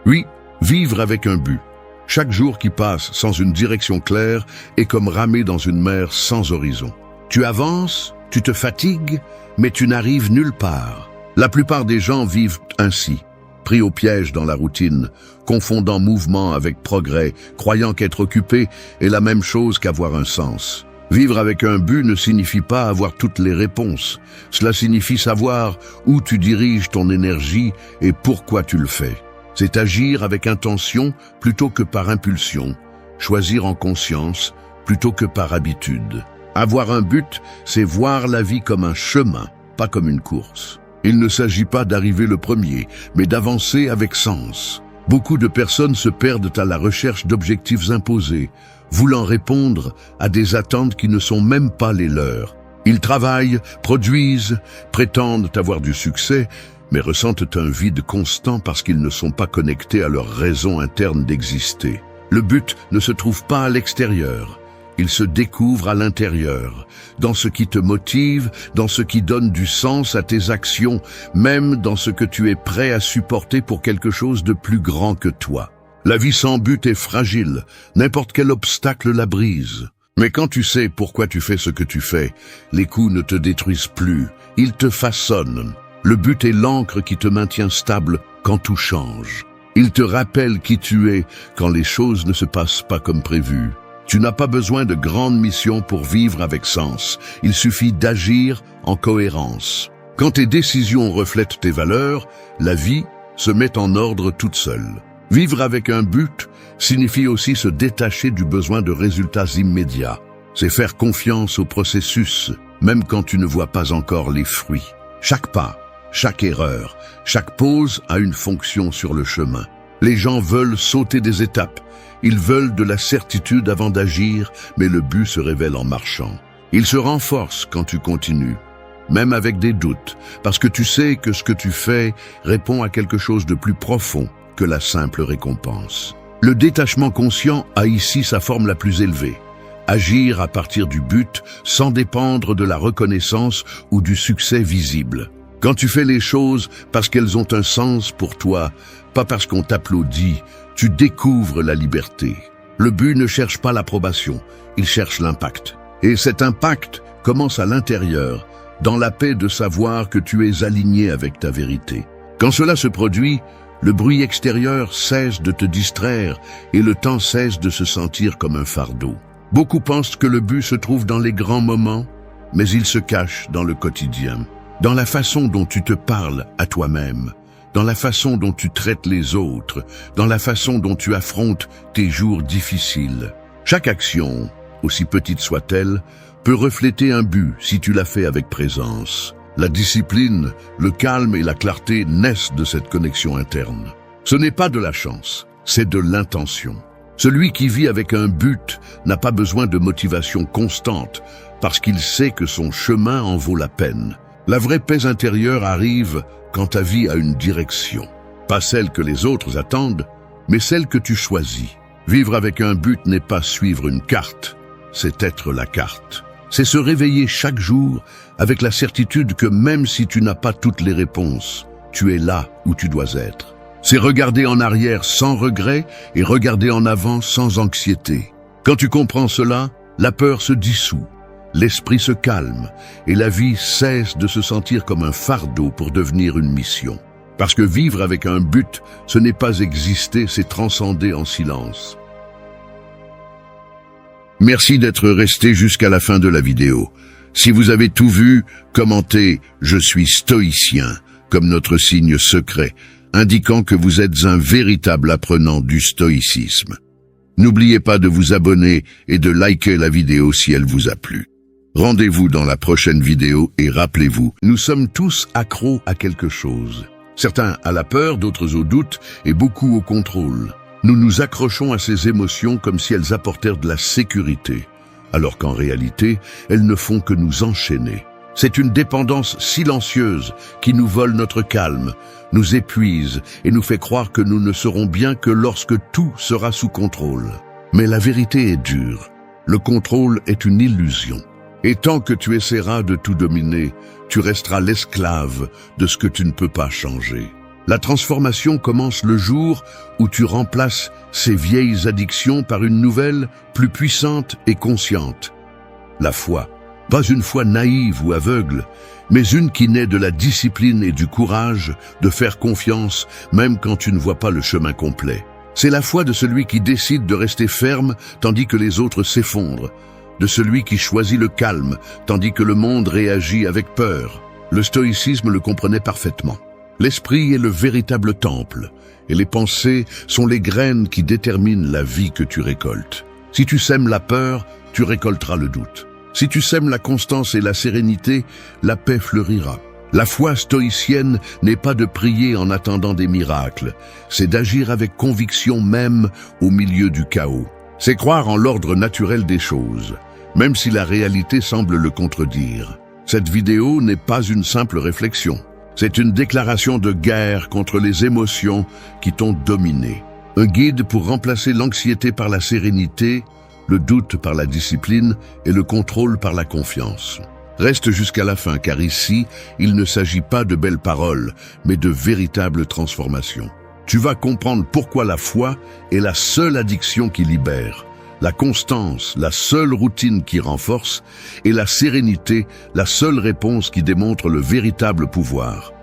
Oui, vivre avec un but. Chaque jour qui passe sans une direction claire est comme ramer dans une mer sans horizon. Tu avances, tu te fatigues, mais tu n'arrives nulle part. La plupart des gens vivent ainsi, pris au piège dans la routine, confondant mouvement avec progrès, croyant qu'être occupé est la même chose qu'avoir un sens. Vivre avec un but ne signifie pas avoir toutes les réponses. Cela signifie savoir où tu diriges ton énergie et pourquoi tu le fais. C'est agir avec intention plutôt que par impulsion, choisir en conscience plutôt que par habitude. Avoir un but, c'est voir la vie comme un chemin, pas comme une course. Il ne s'agit pas d'arriver le premier, mais d'avancer avec sens. Beaucoup de personnes se perdent à la recherche d'objectifs imposés, voulant répondre à des attentes qui ne sont même pas les leurs. Ils travaillent, produisent, prétendent avoir du succès, mais ressentent un vide constant parce qu'ils ne sont pas connectés à leur raison interne d'exister. Le but ne se trouve pas à l'extérieur. Il se découvre à l'intérieur, dans ce qui te motive, dans ce qui donne du sens à tes actions, même dans ce que tu es prêt à supporter pour quelque chose de plus grand que toi. La vie sans but est fragile, n'importe quel obstacle la brise. Mais quand tu sais pourquoi tu fais ce que tu fais, les coups ne te détruisent plus, ils te façonnent. Le but est l'encre qui te maintient stable quand tout change. Il te rappelle qui tu es quand les choses ne se passent pas comme prévu. Tu n'as pas besoin de grandes missions pour vivre avec sens. Il suffit d'agir en cohérence. Quand tes décisions reflètent tes valeurs, la vie se met en ordre toute seule. Vivre avec un but signifie aussi se détacher du besoin de résultats immédiats. C'est faire confiance au processus, même quand tu ne vois pas encore les fruits. Chaque pas, chaque erreur, chaque pause a une fonction sur le chemin. Les gens veulent sauter des étapes. Ils veulent de la certitude avant d'agir, mais le but se révèle en marchant. Il se renforce quand tu continues, même avec des doutes, parce que tu sais que ce que tu fais répond à quelque chose de plus profond que la simple récompense. Le détachement conscient a ici sa forme la plus élevée. Agir à partir du but sans dépendre de la reconnaissance ou du succès visible. Quand tu fais les choses parce qu'elles ont un sens pour toi, pas parce qu'on t'applaudit, tu découvres la liberté. Le but ne cherche pas l'approbation, il cherche l'impact. Et cet impact commence à l'intérieur, dans la paix de savoir que tu es aligné avec ta vérité. Quand cela se produit, le bruit extérieur cesse de te distraire et le temps cesse de se sentir comme un fardeau. Beaucoup pensent que le but se trouve dans les grands moments, mais il se cache dans le quotidien, dans la façon dont tu te parles à toi-même, dans la façon dont tu traites les autres, dans la façon dont tu affrontes tes jours difficiles. Chaque action, aussi petite soit-elle, peut refléter un but si tu la fais avec présence. La discipline, le calme et la clarté naissent de cette connexion interne. Ce n'est pas de la chance, c'est de l'intention. Celui qui vit avec un but n'a pas besoin de motivation constante parce qu'il sait que son chemin en vaut la peine. La vraie paix intérieure arrive quand ta vie a une direction. Pas celle que les autres attendent, mais celle que tu choisis. Vivre avec un but n'est pas suivre une carte, c'est être la carte. C'est se réveiller chaque jour avec la certitude que même si tu n'as pas toutes les réponses, tu es là où tu dois être. C'est regarder en arrière sans regret et regarder en avant sans anxiété. Quand tu comprends cela, la peur se dissout, l'esprit se calme et la vie cesse de se sentir comme un fardeau pour devenir une mission. Parce que vivre avec un but, ce n'est pas exister, c'est transcender en silence. Merci d'être resté jusqu'à la fin de la vidéo. Si vous avez tout vu, commentez « Je suis stoïcien » comme notre signe secret, indiquant que vous êtes un véritable apprenant du stoïcisme. N'oubliez pas de vous abonner et de liker la vidéo si elle vous a plu. Rendez-vous dans la prochaine vidéo et rappelez-vous, nous sommes tous accros à quelque chose. Certains à la peur, d'autres au doute et beaucoup au contrôle. Nous nous accrochons à ces émotions comme si elles apportèrent de la sécurité, alors qu'en réalité, elles ne font que nous enchaîner. C'est une dépendance silencieuse qui nous vole notre calme, nous épuise et nous fait croire que nous ne serons bien que lorsque tout sera sous contrôle. Mais la vérité est dure. Le contrôle est une illusion. Et tant que tu essaieras de tout dominer, tu resteras l'esclave de ce que tu ne peux pas changer. La transformation commence le jour où tu remplaces ces vieilles addictions par une nouvelle, plus puissante et consciente. La foi, pas une foi naïve ou aveugle, mais une qui naît de la discipline et du courage de faire confiance même quand tu ne vois pas le chemin complet. C'est la foi de celui qui décide de rester ferme tandis que les autres s'effondrent, de celui qui choisit le calme tandis que le monde réagit avec peur. Le stoïcisme le comprenait parfaitement. L'esprit est le véritable temple, et les pensées sont les graines qui déterminent la vie que tu récoltes. Si tu sèmes la peur, tu récolteras le doute. Si tu sèmes la constance et la sérénité, la paix fleurira. La foi stoïcienne n'est pas de prier en attendant des miracles, c'est d'agir avec conviction même au milieu du chaos. C'est croire en l'ordre naturel des choses, même si la réalité semble le contredire. Cette vidéo n'est pas une simple réflexion. C'est une déclaration de guerre contre les émotions qui t'ont dominé. Un guide pour remplacer l'anxiété par la sérénité, le doute par la discipline et le contrôle par la confiance. Reste jusqu'à la fin, car ici, il ne s'agit pas de belles paroles, mais de véritables transformations. Tu vas comprendre pourquoi la foi est la seule addiction qui libère, la constance, la seule routine qui renforce, et la sérénité, la seule réponse qui démontre le véritable pouvoir.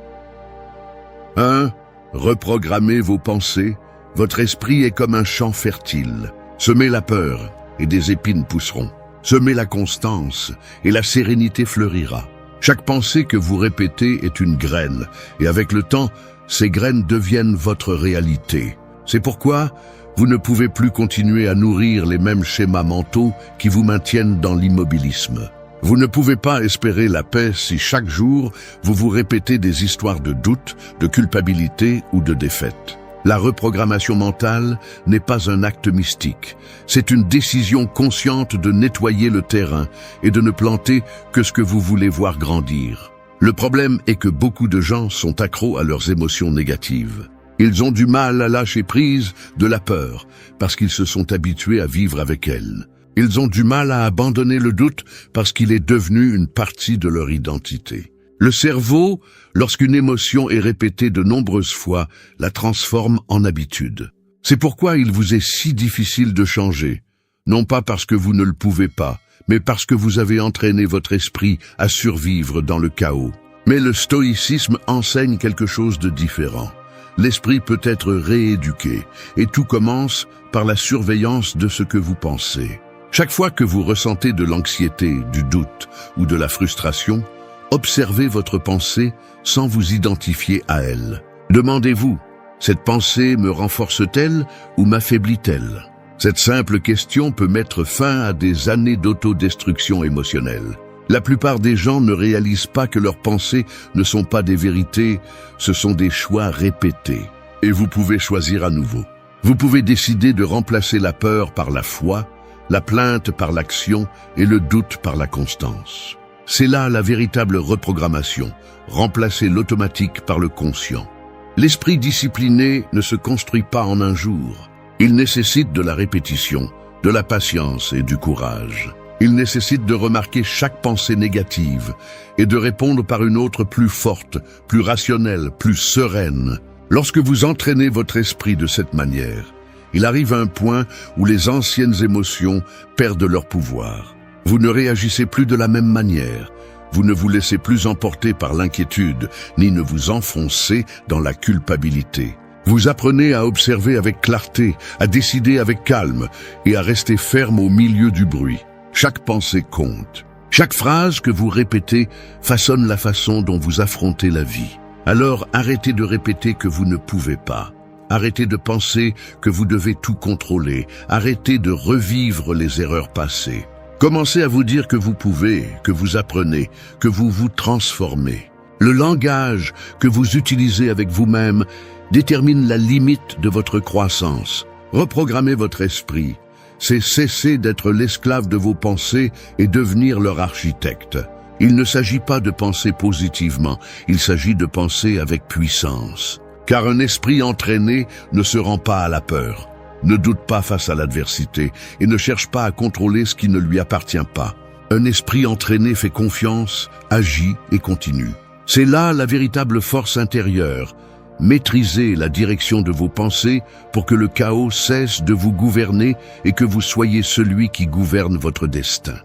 1. Reprogrammez vos pensées. Votre esprit est comme un champ fertile. Semez la peur, et des épines pousseront. Semez la constance, et la sérénité fleurira. Chaque pensée que vous répétez est une graine, et avec le temps, ces graines deviennent votre réalité. C'est pourquoi vous ne pouvez plus continuer à nourrir les mêmes schémas mentaux qui vous maintiennent dans l'immobilisme. Vous ne pouvez pas espérer la paix si chaque jour vous vous répétez des histoires de doute, de culpabilité ou de défaite. La reprogrammation mentale n'est pas un acte mystique. C'est une décision consciente de nettoyer le terrain et de ne planter que ce que vous voulez voir grandir. Le problème est que beaucoup de gens sont accros à leurs émotions négatives. Ils ont du mal à lâcher prise de la peur parce qu'ils se sont habitués à vivre avec elle. Ils ont du mal à abandonner le doute parce qu'il est devenu une partie de leur identité. Le cerveau, lorsqu'une émotion est répétée de nombreuses fois, la transforme en habitude. C'est pourquoi il vous est si difficile de changer, non pas parce que vous ne le pouvez pas, mais parce que vous avez entraîné votre esprit à survivre dans le chaos. Mais le stoïcisme enseigne quelque chose de différent. L'esprit peut être rééduqué, et tout commence par la surveillance de ce que vous pensez. Chaque fois que vous ressentez de l'anxiété, du doute ou de la frustration, observez votre pensée sans vous identifier à elle. Demandez-vous, cette pensée me renforce-t-elle ou m'affaiblit-elle? Cette simple question peut mettre fin à des années d'autodestruction émotionnelle. La plupart des gens ne réalisent pas que leurs pensées ne sont pas des vérités, ce sont des choix répétés. Et vous pouvez choisir à nouveau. Vous pouvez décider de remplacer la peur par la foi, la plainte par l'action et le doute par la constance. C'est là la véritable reprogrammation, remplacer l'automatique par le conscient. L'esprit discipliné ne se construit pas en un jour. Il nécessite de la répétition, de la patience et du courage. Il nécessite de remarquer chaque pensée négative et de répondre par une autre plus forte, plus rationnelle, plus sereine. Lorsque vous entraînez votre esprit de cette manière, il arrive un point où les anciennes émotions perdent leur pouvoir. Vous ne réagissez plus de la même manière. Vous ne vous laissez plus emporter par l'inquiétude, ni ne vous enfoncez dans la culpabilité. Vous apprenez à observer avec clarté, à décider avec calme et à rester ferme au milieu du bruit. Chaque pensée compte. Chaque phrase que vous répétez façonne la façon dont vous affrontez la vie. Alors arrêtez de répéter que vous ne pouvez pas. Arrêtez de penser que vous devez tout contrôler. Arrêtez de revivre les erreurs passées. Commencez à vous dire que vous pouvez, que vous apprenez, que vous vous transformez. Le langage que vous utilisez avec vous-même détermine la limite de votre croissance. Reprogrammez votre esprit. C'est cesser d'être l'esclave de vos pensées et devenir leur architecte. Il ne s'agit pas de penser positivement, il s'agit de penser avec puissance. Car un esprit entraîné ne se rend pas à la peur, ne doute pas face à l'adversité et ne cherche pas à contrôler ce qui ne lui appartient pas. Un esprit entraîné fait confiance, agit et continue. C'est là la véritable force intérieure. Maîtrisez la direction de vos pensées pour que le chaos cesse de vous gouverner et que vous soyez celui qui gouverne votre destin.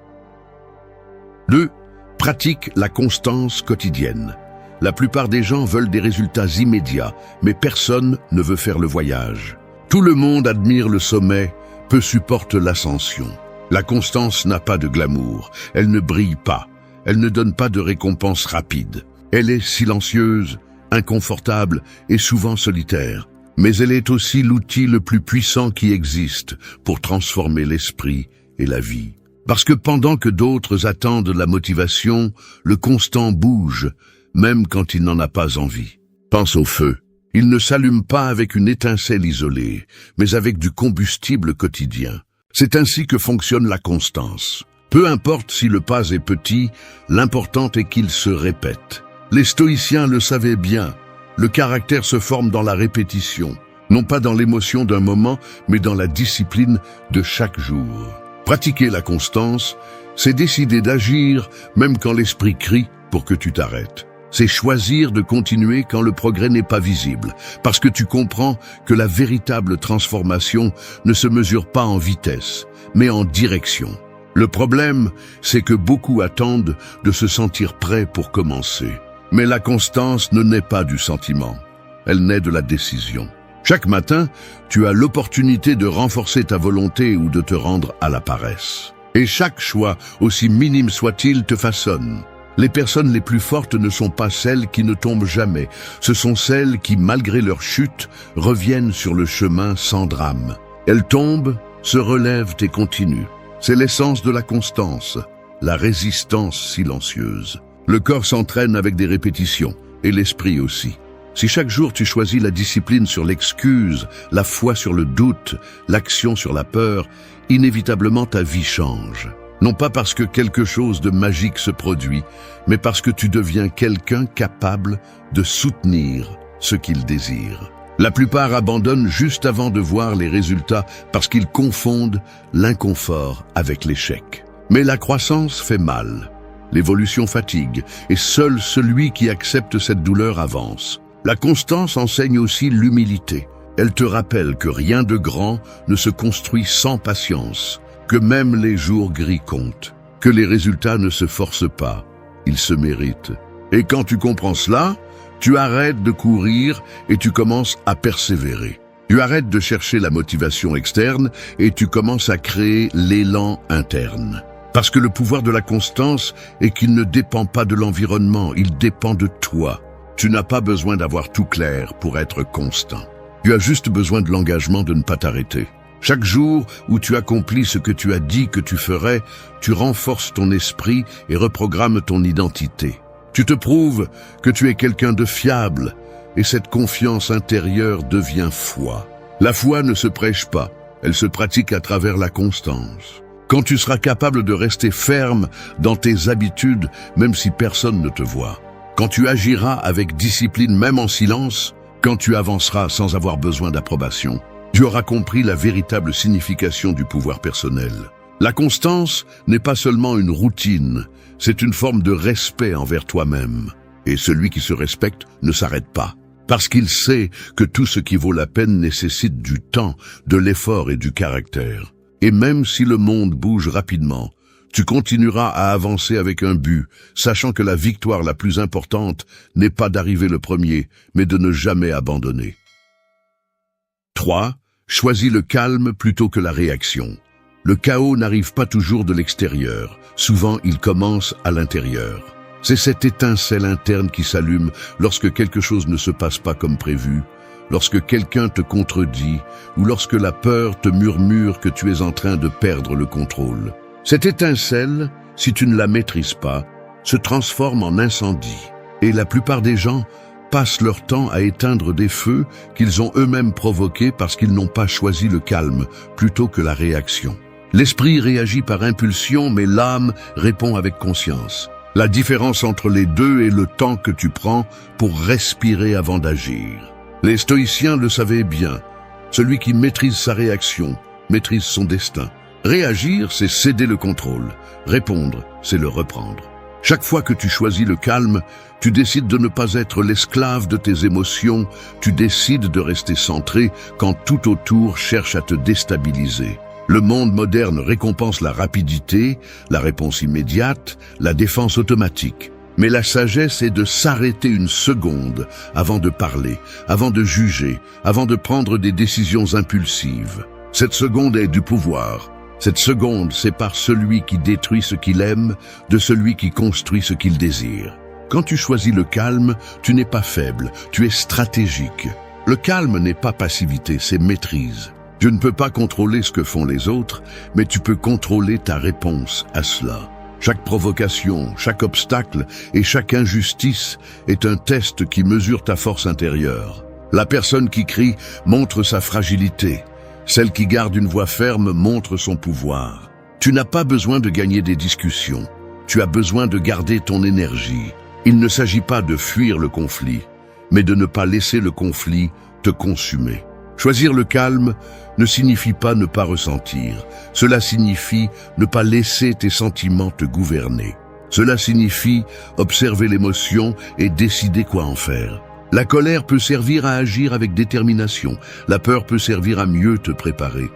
2. Pratique la constance quotidienne. La plupart des gens veulent des résultats immédiats, mais personne ne veut faire le voyage. Tout le monde admire le sommet, peu supporte l'ascension. La constance n'a pas de glamour, elle ne brille pas, elle ne donne pas de récompense rapide. Elle est silencieuse, inconfortable et souvent solitaire. Mais elle est aussi l'outil le plus puissant qui existe pour transformer l'esprit et la vie. Parce que pendant que d'autres attendent la motivation, le constant bouge, même quand il n'en a pas envie. Pense au feu. Il ne s'allume pas avec une étincelle isolée, mais avec du combustible quotidien. C'est ainsi que fonctionne la constance. Peu importe si le pas est petit, l'important est qu'il se répète. Les stoïciens le savaient bien. Le caractère se forme dans la répétition, non pas dans l'émotion d'un moment, mais dans la discipline de chaque jour. Pratiquer la constance, c'est décider d'agir même quand l'esprit crie pour que tu t'arrêtes. C'est choisir de continuer quand le progrès n'est pas visible, parce que tu comprends que la véritable transformation ne se mesure pas en vitesse, mais en direction. Le problème, c'est que beaucoup attendent de se sentir prêts pour commencer. Mais la constance ne naît pas du sentiment, elle naît de la décision. Chaque matin, tu as l'opportunité de renforcer ta volonté ou de te rendre à la paresse. Et chaque choix, aussi minime soit-il, te façonne. Les personnes les plus fortes ne sont pas celles qui ne tombent jamais, ce sont celles qui, malgré leur chute, reviennent sur le chemin sans drame. Elles tombent, se relèvent et continuent. C'est l'essence de la constance, la résistance silencieuse. Le corps s'entraîne avec des répétitions, et l'esprit aussi. Si chaque jour tu choisis la discipline sur l'excuse, la foi sur le doute, l'action sur la peur, inévitablement ta vie change. Non pas parce que quelque chose de magique se produit, mais parce que tu deviens quelqu'un capable de soutenir ce qu'il désire. La plupart abandonnent juste avant de voir les résultats parce qu'ils confondent l'inconfort avec l'échec. Mais la croissance fait mal, l'évolution fatigue, et seul celui qui accepte cette douleur avance. La constance enseigne aussi l'humilité. Elle te rappelle que rien de grand ne se construit sans patience, que même les jours gris comptent, que les résultats ne se forcent pas, ils se méritent. Et quand tu comprends cela, tu arrêtes de courir et tu commences à persévérer. Tu arrêtes de chercher la motivation externe et tu commences à créer l'élan interne. Parce que le pouvoir de la constance est qu'il ne dépend pas de l'environnement, il dépend de toi. Tu n'as pas besoin d'avoir tout clair pour être constant. Tu as juste besoin de l'engagement de ne pas t'arrêter. Chaque jour où tu accomplis ce que tu as dit que tu ferais, tu renforces ton esprit et reprogrammes ton identité. Tu te prouves que tu es quelqu'un de fiable et cette confiance intérieure devient foi. La foi ne se prêche pas, elle se pratique à travers la constance. Quand tu seras capable de rester ferme dans tes habitudes, même si personne ne te voit. Quand tu agiras avec discipline même en silence, quand tu avanceras sans avoir besoin d'approbation, tu auras compris la véritable signification du pouvoir personnel. La constance n'est pas seulement une routine, c'est une forme de respect envers toi-même. Et celui qui se respecte ne s'arrête pas, parce qu'il sait que tout ce qui vaut la peine nécessite du temps, de l'effort et du caractère. Et même si le monde bouge rapidement, tu continueras à avancer avec un but, sachant que la victoire la plus importante n'est pas d'arriver le premier, mais de ne jamais abandonner. 3. Choisis le calme plutôt que la réaction. Le chaos n'arrive pas toujours de l'extérieur, souvent il commence à l'intérieur. C'est cette étincelle interne qui s'allume lorsque quelque chose ne se passe pas comme prévu, lorsque quelqu'un te contredit ou lorsque la peur te murmure que tu es en train de perdre le contrôle. Cette étincelle, si tu ne la maîtrises pas, se transforme en incendie. Et la plupart des gens passent leur temps à éteindre des feux qu'ils ont eux-mêmes provoqués parce qu'ils n'ont pas choisi le calme plutôt que la réaction. L'esprit réagit par impulsion, mais l'âme répond avec conscience. La différence entre les deux est le temps que tu prends pour respirer avant d'agir. Les stoïciens le savaient bien. Celui qui maîtrise sa réaction maîtrise son destin. Réagir, c'est céder le contrôle. Répondre, c'est le reprendre. Chaque fois que tu choisis le calme, tu décides de ne pas être l'esclave de tes émotions, tu décides de rester centré quand tout autour cherche à te déstabiliser. Le monde moderne récompense la rapidité, la réponse immédiate, la défense automatique. Mais la sagesse est de s'arrêter une seconde avant de parler, avant de juger, avant de prendre des décisions impulsives. Cette seconde est du pouvoir. Cette seconde sépare celui qui détruit ce qu'il aime de celui qui construit ce qu'il désire. Quand tu choisis le calme, tu n'es pas faible, tu es stratégique. Le calme n'est pas passivité, c'est maîtrise. Tu ne peux pas contrôler ce que font les autres, mais tu peux contrôler ta réponse à cela. Chaque provocation, chaque obstacle et chaque injustice est un test qui mesure ta force intérieure. La personne qui crie montre sa fragilité. Celle qui garde une voix ferme montre son pouvoir. Tu n'as pas besoin de gagner des discussions. Tu as besoin de garder ton énergie. Il ne s'agit pas de fuir le conflit, mais de ne pas laisser le conflit te consumer. Choisir le calme ne signifie pas ne pas ressentir. Cela signifie ne pas laisser tes sentiments te gouverner. Cela signifie observer l'émotion et décider quoi en faire. La colère peut servir à agir avec détermination. La peur peut servir à mieux te préparer.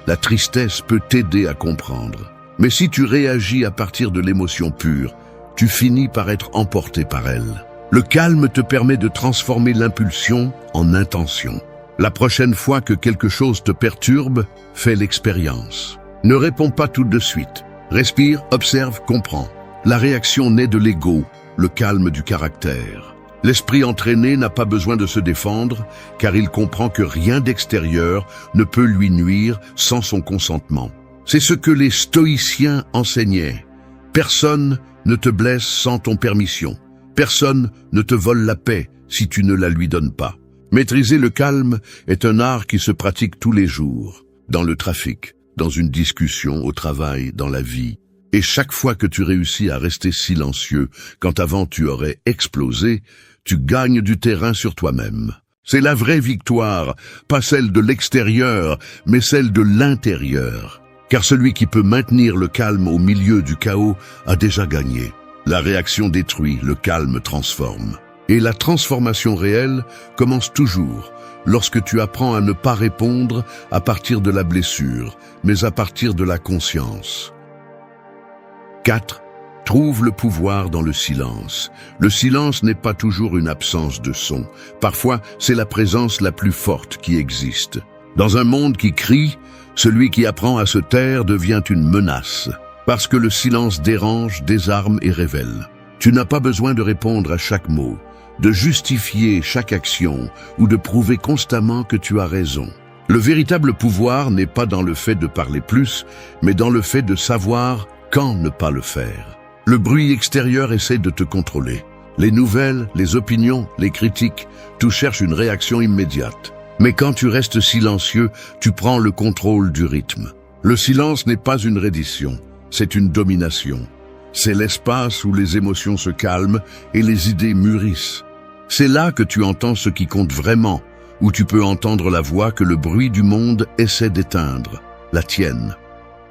La tristesse peut t'aider à comprendre. Mais si tu réagis à partir de l'émotion pure, tu finis par être emporté par elle. Le calme te permet de transformer l'impulsion en intention. La prochaine fois que quelque chose te perturbe, fais l'expérience. Ne réponds pas tout de suite. Respire, observe, comprends. La réaction naît de l'ego, le calme du caractère. L'esprit entraîné n'a pas besoin de se défendre, car il comprend que rien d'extérieur ne peut lui nuire sans son consentement. C'est ce que les stoïciens enseignaient. Personne ne te blesse sans ton permission. Personne ne te vole la paix si tu ne la lui donnes pas. Maîtriser le calme est un art qui se pratique tous les jours, dans le trafic, dans une discussion, au travail, dans la vie. Et chaque fois que tu réussis à rester silencieux, quand avant tu aurais explosé, tu gagnes du terrain sur toi-même. C'est la vraie victoire, pas celle de l'extérieur, mais celle de l'intérieur. Car celui qui peut maintenir le calme au milieu du chaos a déjà gagné. La réaction détruit, le calme transforme. Et la transformation réelle commence toujours lorsque tu apprends à ne pas répondre à partir de la blessure, mais à partir de la conscience. 4. Trouve le pouvoir dans le silence. Le silence n'est pas toujours une absence de son. Parfois, c'est la présence la plus forte qui existe. Dans un monde qui crie, celui qui apprend à se taire devient une menace. Parce que le silence dérange, désarme et révèle. Tu n'as pas besoin de répondre à chaque mot, de justifier chaque action ou de prouver constamment que tu as raison. Le véritable pouvoir n'est pas dans le fait de parler plus, mais dans le fait de savoir quand ne pas le faire. Le bruit extérieur essaie de te contrôler. Les nouvelles, les opinions, les critiques, tout cherche une réaction immédiate. Mais quand tu restes silencieux, tu prends le contrôle du rythme. Le silence n'est pas une reddition, c'est une domination. C'est l'espace où les émotions se calment et les idées mûrissent. C'est là que tu entends ce qui compte vraiment, où tu peux entendre la voix que le bruit du monde essaie d'éteindre, la tienne.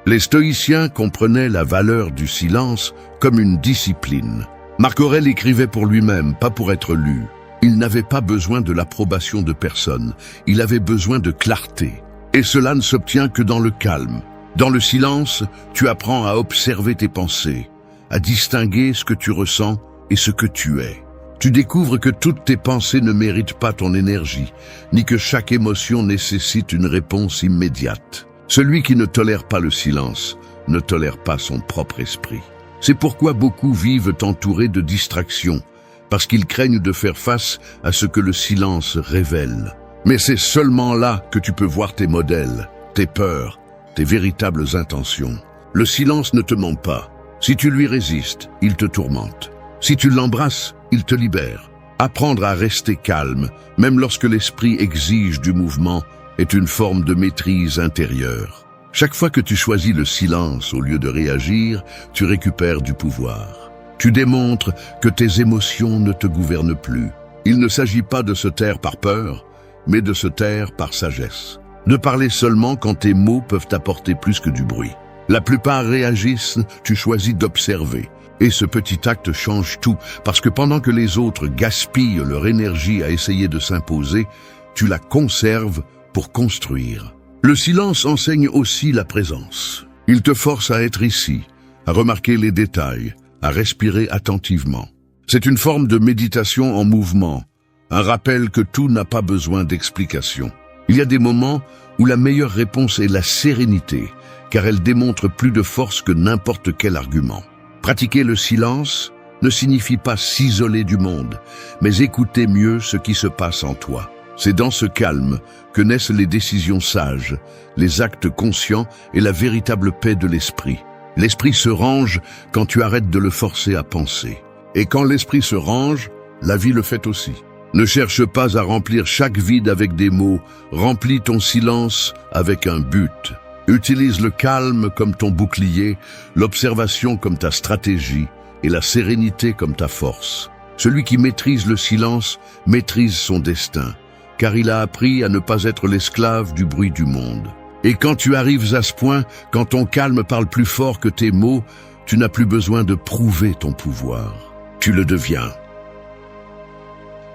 Les stoïciens comprenaient la valeur du silence comme une discipline. Marc Aurèle écrivait pour lui-même, pas pour être lu. Il n'avait pas besoin de l'approbation de personne, il avait besoin de clarté. Et cela ne s'obtient que dans le calme. Dans le silence, tu apprends à observer tes pensées, à distinguer ce que tu ressens et ce que tu es. Tu découvres que toutes tes pensées ne méritent pas ton énergie, ni que chaque émotion nécessite une réponse immédiate. Celui qui ne tolère pas le silence ne tolère pas son propre esprit. C'est pourquoi beaucoup vivent entourés de distractions, parce qu'ils craignent de faire face à ce que le silence révèle. Mais c'est seulement là que tu peux voir tes modèles, tes peurs, tes véritables intentions. Le silence ne te ment pas. Si tu lui résistes, il te tourmente. Si tu l'embrasses, il te libère. Apprendre à rester calme, même lorsque l'esprit exige du mouvement, est une forme de maîtrise intérieure. Chaque fois que tu choisis le silence au lieu de réagir, tu récupères du pouvoir. Tu démontres que tes émotions ne te gouvernent plus. Il ne s'agit pas de se taire par peur, mais de se taire par sagesse. De parler seulement quand tes mots peuvent apporter plus que du bruit. La plupart réagissent, tu choisis d'observer. Et ce petit acte change tout, parce que pendant que les autres gaspillent leur énergie à essayer de s'imposer, tu la conserves pour construire. Le silence enseigne aussi la présence. Il te force à être ici, à remarquer les détails, à respirer attentivement. C'est une forme de méditation en mouvement, un rappel que tout n'a pas besoin d'explication. Il y a des moments où la meilleure réponse est la sérénité, car elle démontre plus de force que n'importe quel argument. Pratiquer le silence ne signifie pas s'isoler du monde, mais écouter mieux ce qui se passe en toi. C'est dans ce calme que naissent les décisions sages, les actes conscients et la véritable paix de l'esprit. L'esprit se range quand tu arrêtes de le forcer à penser. Et quand l'esprit se range, la vie le fait aussi. Ne cherche pas à remplir chaque vide avec des mots, remplis ton silence avec un but. Utilise le calme comme ton bouclier, l'observation comme ta stratégie et la sérénité comme ta force. Celui qui maîtrise le silence maîtrise son destin, car il a appris à ne pas être l'esclave du bruit du monde. Et quand tu arrives à ce point, quand ton calme parle plus fort que tes mots, tu n'as plus besoin de prouver ton pouvoir. Tu le deviens.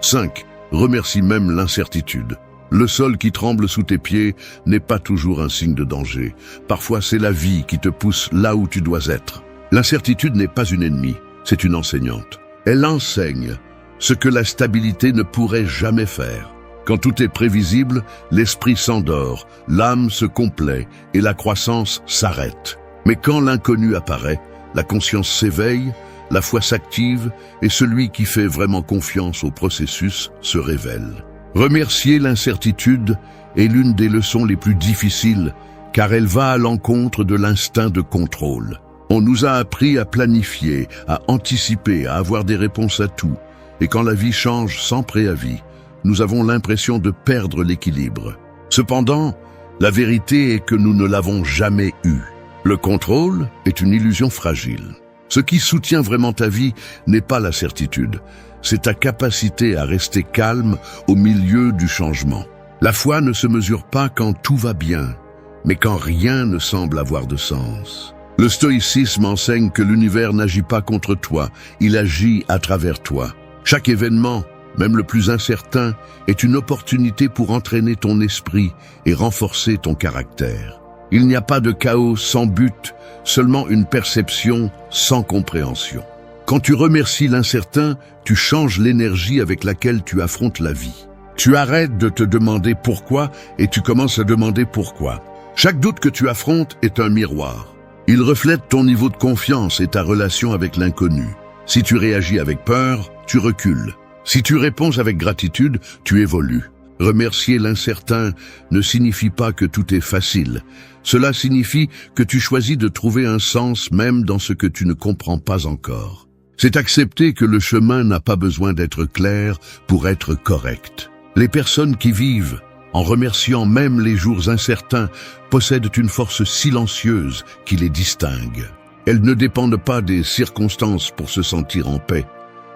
5. Remercie même l'incertitude. Le sol qui tremble sous tes pieds n'est pas toujours un signe de danger. Parfois, c'est la vie qui te pousse là où tu dois être. L'incertitude n'est pas une ennemie, c'est une enseignante. Elle enseigne ce que la stabilité ne pourrait jamais faire. Quand tout est prévisible, l'esprit s'endort, l'âme se complaît et la croissance s'arrête. Mais quand l'inconnu apparaît, la conscience s'éveille, la foi s'active et celui qui fait vraiment confiance au processus se révèle. Remercier l'incertitude est l'une des leçons les plus difficiles car elle va à l'encontre de l'instinct de contrôle. On nous a appris à planifier, à anticiper, à avoir des réponses à tout. Et quand la vie change sans préavis, nous avons l'impression de perdre l'équilibre. Cependant, la vérité est que nous ne l'avons jamais eu. Le contrôle est une illusion fragile. Ce qui soutient vraiment ta vie n'est pas la certitude, c'est ta capacité à rester calme au milieu du changement. La foi ne se mesure pas quand tout va bien, mais quand rien ne semble avoir de sens. Le stoïcisme enseigne que l'univers n'agit pas contre toi, il agit à travers toi. Chaque événement, même le plus incertain, est une opportunité pour entraîner ton esprit et renforcer ton caractère. Il n'y a pas de chaos sans but, seulement une perception sans compréhension. Quand tu remercies l'incertain, tu changes l'énergie avec laquelle tu affrontes la vie. Tu arrêtes de te demander pourquoi et tu commences à demander pourquoi. Chaque doute que tu affrontes est un miroir. Il reflète ton niveau de confiance et ta relation avec l'inconnu. Si tu réagis avec peur, tu recules. Si tu réponds avec gratitude, tu évolues. Remercier l'incertain ne signifie pas que tout est facile. Cela signifie que tu choisis de trouver un sens même dans ce que tu ne comprends pas encore. C'est accepter que le chemin n'a pas besoin d'être clair pour être correct. Les personnes qui vivent en remerciant même les jours incertains possèdent une force silencieuse qui les distingue. Elles ne dépendent pas des circonstances pour se sentir en paix.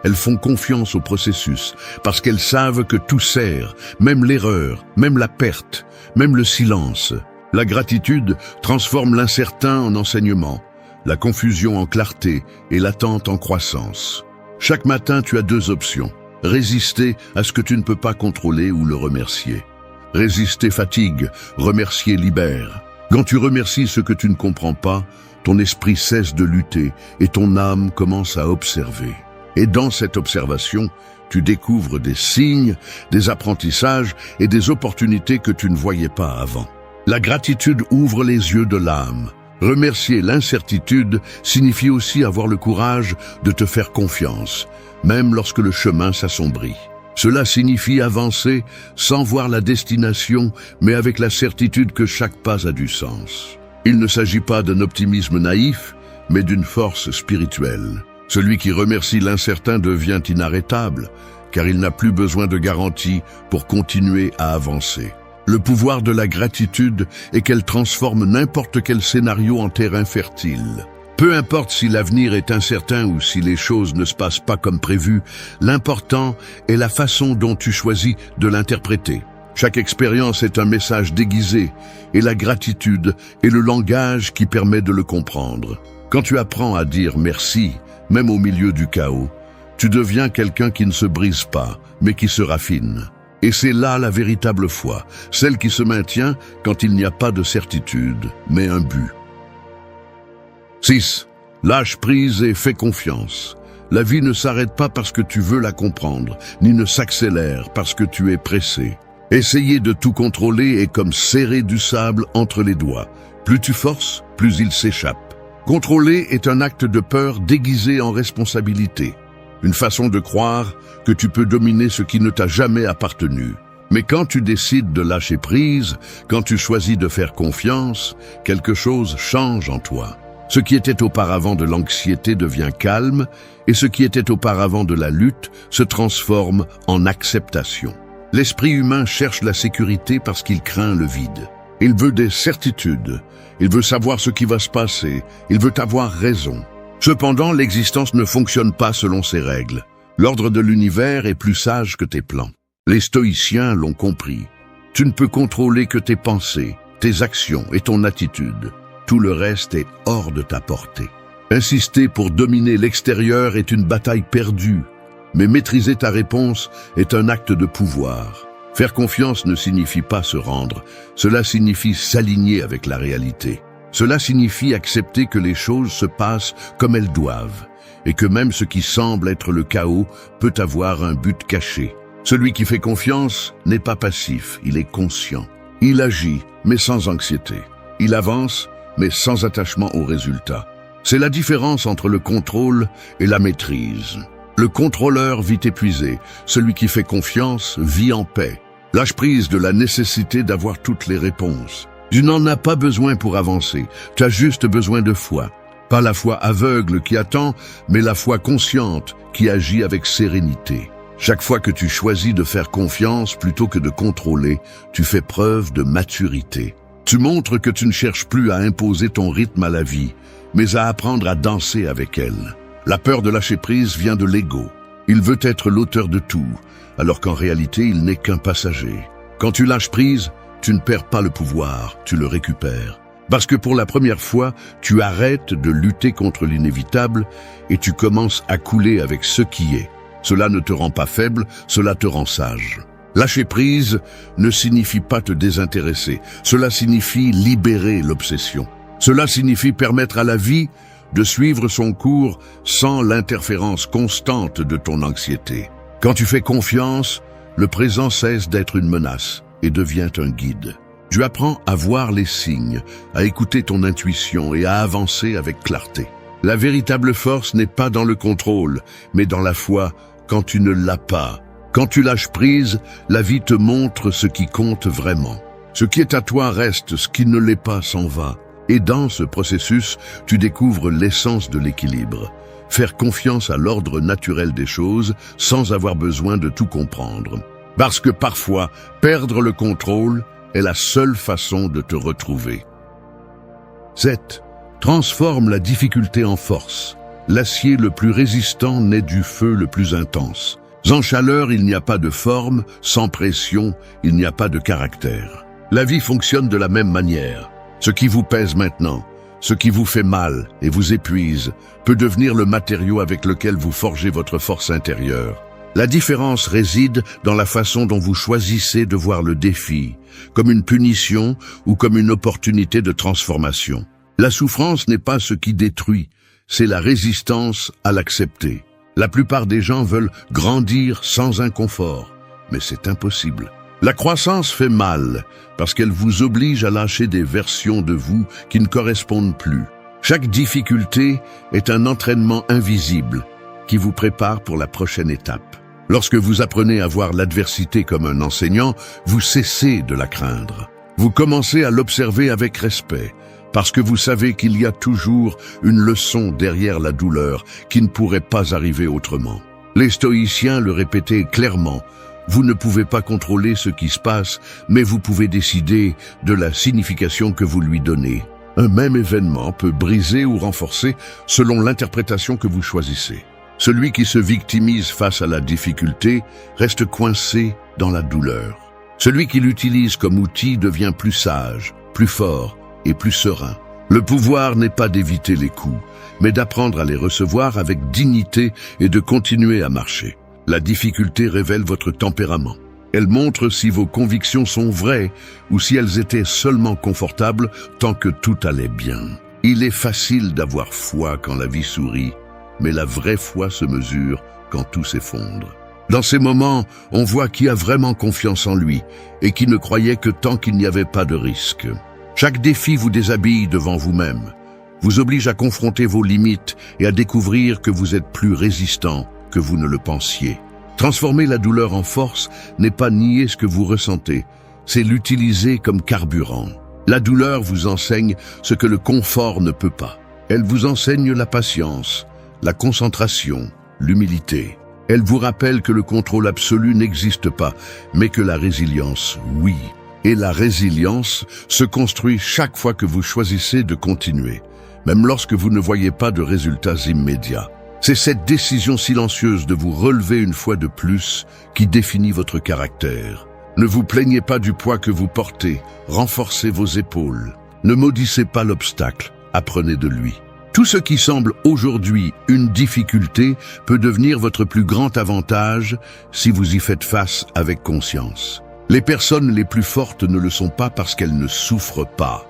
Elles font confiance au processus parce qu'elles savent que tout sert, même l'erreur, même la perte, même le silence. La gratitude transforme l'incertain en enseignement, la confusion en clarté et l'attente en croissance. Chaque matin, tu as deux options. Résister à ce que tu ne peux pas contrôler ou le remercier. Résister fatigue, remercier libère. Quand tu remercies ce que tu ne comprends pas, ton esprit cesse de lutter et ton âme commence à observer. Et dans cette observation, tu découvres des signes, des apprentissages et des opportunités que tu ne voyais pas avant. La gratitude ouvre les yeux de l'âme. Remercier l'incertitude signifie aussi avoir le courage de te faire confiance, même lorsque le chemin s'assombrit. Cela signifie avancer sans voir la destination, mais avec la certitude que chaque pas a du sens. Il ne s'agit pas d'un optimisme naïf, mais d'une force spirituelle. Celui qui remercie l'incertain devient inarrêtable, car il n'a plus besoin de garantie pour continuer à avancer. Le pouvoir de la gratitude est qu'elle transforme n'importe quel scénario en terrain fertile. Peu importe si l'avenir est incertain ou si les choses ne se passent pas comme prévu, l'important est la façon dont tu choisis de l'interpréter. Chaque expérience est un message déguisé, et la gratitude est le langage qui permet de le comprendre. Quand tu apprends à dire merci, même au milieu du chaos, tu deviens quelqu'un qui ne se brise pas, mais qui se raffine. Et c'est là la véritable foi, celle qui se maintient quand il n'y a pas de certitude, mais un but. 6. Lâche prise et fais confiance. La vie ne s'arrête pas parce que tu veux la comprendre, ni ne s'accélère parce que tu es pressé. Essayer de tout contrôler est comme serrer du sable entre les doigts. Plus tu forces, plus il s'échappe. Contrôler est un acte de peur déguisé en responsabilité. Une façon de croire que tu peux dominer ce qui ne t'a jamais appartenu. Mais quand tu décides de lâcher prise, quand tu choisis de faire confiance, quelque chose change en toi. Ce qui était auparavant de l'anxiété devient calme, et ce qui était auparavant de la lutte se transforme en acceptation. L'esprit humain cherche la sécurité parce qu'il craint le vide. Il veut des certitudes, il veut savoir ce qui va se passer, il veut avoir raison. Cependant, l'existence ne fonctionne pas selon ses règles. L'ordre de l'univers est plus sage que tes plans. Les stoïciens l'ont compris. Tu ne peux contrôler que tes pensées, tes actions et ton attitude. Tout le reste est hors de ta portée. Insister pour dominer l'extérieur est une bataille perdue, mais maîtriser ta réponse est un acte de pouvoir. Faire confiance ne signifie pas se rendre, cela signifie s'aligner avec la réalité. Cela signifie accepter que les choses se passent comme elles doivent, et que même ce qui semble être le chaos peut avoir un but caché. Celui qui fait confiance n'est pas passif, il est conscient. Il agit, mais sans anxiété. Il avance, mais sans attachement aux résultats. C'est la différence entre le contrôle et la maîtrise. Le contrôleur vit épuisé, celui qui fait confiance vit en paix. Lâche prise de la nécessité d'avoir toutes les réponses. Tu n'en as pas besoin pour avancer, tu as juste besoin de foi. Pas la foi aveugle qui attend, mais la foi consciente qui agit avec sérénité. Chaque fois que tu choisis de faire confiance plutôt que de contrôler, tu fais preuve de maturité. Tu montres que tu ne cherches plus à imposer ton rythme à la vie, mais à apprendre à danser avec elle. La peur de lâcher prise vient de l'ego. Il veut être l'auteur de tout, alors qu'en réalité, il n'est qu'un passager. Quand tu lâches prise, tu ne perds pas le pouvoir, tu le récupères. Parce que pour la première fois, tu arrêtes de lutter contre l'inévitable et tu commences à couler avec ce qui est. Cela ne te rend pas faible, cela te rend sage. Lâcher prise ne signifie pas te désintéresser, cela signifie libérer l'obsession. Cela signifie permettre à la vie de suivre son cours sans l'interférence constante de ton anxiété. Quand tu fais confiance, le présent cesse d'être une menace et devient un guide. Tu apprends à voir les signes, à écouter ton intuition et à avancer avec clarté. La véritable force n'est pas dans le contrôle, mais dans la foi quand tu ne l'as pas. Quand tu lâches prise, la vie te montre ce qui compte vraiment. Ce qui est à toi reste, ce qui ne l'est pas s'en va. Et dans ce processus, tu découvres l'essence de l'équilibre. Faire confiance à l'ordre naturel des choses sans avoir besoin de tout comprendre. Parce que parfois, perdre le contrôle est la seule façon de te retrouver. 7. Transforme la difficulté en force. L'acier le plus résistant naît du feu le plus intense. Sans chaleur, il n'y a pas de forme, sans pression, il n'y a pas de caractère. La vie fonctionne de la même manière. Ce qui vous pèse maintenant, ce qui vous fait mal et vous épuise, peut devenir le matériau avec lequel vous forgez votre force intérieure. La différence réside dans la façon dont vous choisissez de voir le défi, comme une punition ou comme une opportunité de transformation. La souffrance n'est pas ce qui détruit, c'est la résistance à l'accepter. La plupart des gens veulent grandir sans inconfort, mais c'est impossible. La croissance fait mal, parce qu'elle vous oblige à lâcher des versions de vous qui ne correspondent plus. Chaque difficulté est un entraînement invisible qui vous prépare pour la prochaine étape. Lorsque vous apprenez à voir l'adversité comme un enseignant, vous cessez de la craindre. Vous commencez à l'observer avec respect, parce que vous savez qu'il y a toujours une leçon derrière la douleur qui ne pourrait pas arriver autrement. Les stoïciens le répétaient clairement. Vous ne pouvez pas contrôler ce qui se passe, mais vous pouvez décider de la signification que vous lui donnez. Un même événement peut briser ou renforcer selon l'interprétation que vous choisissez. Celui qui se victimise face à la difficulté reste coincé dans la douleur. Celui qui l'utilise comme outil devient plus sage, plus fort et plus serein. Le pouvoir n'est pas d'éviter les coups, mais d'apprendre à les recevoir avec dignité et de continuer à marcher. La difficulté révèle votre tempérament. Elle montre si vos convictions sont vraies ou si elles étaient seulement confortables tant que tout allait bien. Il est facile d'avoir foi quand la vie sourit, mais la vraie foi se mesure quand tout s'effondre. Dans ces moments, on voit qui a vraiment confiance en lui et qui ne croyait que tant qu'il n'y avait pas de risque. Chaque défi vous déshabille devant vous-même, vous oblige à confronter vos limites et à découvrir que vous êtes plus résistant que vous ne le pensiez. Transformer la douleur en force n'est pas nier ce que vous ressentez, c'est l'utiliser comme carburant. La douleur vous enseigne ce que le confort ne peut pas. Elle vous enseigne la patience, la concentration, l'humilité. Elle vous rappelle que le contrôle absolu n'existe pas, mais que la résilience, oui. Et la résilience se construit chaque fois que vous choisissez de continuer, même lorsque vous ne voyez pas de résultats immédiats. C'est cette décision silencieuse de vous relever une fois de plus qui définit votre caractère. Ne vous plaignez pas du poids que vous portez, renforcez vos épaules. Ne maudissez pas l'obstacle, apprenez de lui. Tout ce qui semble aujourd'hui une difficulté peut devenir votre plus grand avantage si vous y faites face avec conscience. Les personnes les plus fortes ne le sont pas parce qu'elles ne souffrent pas,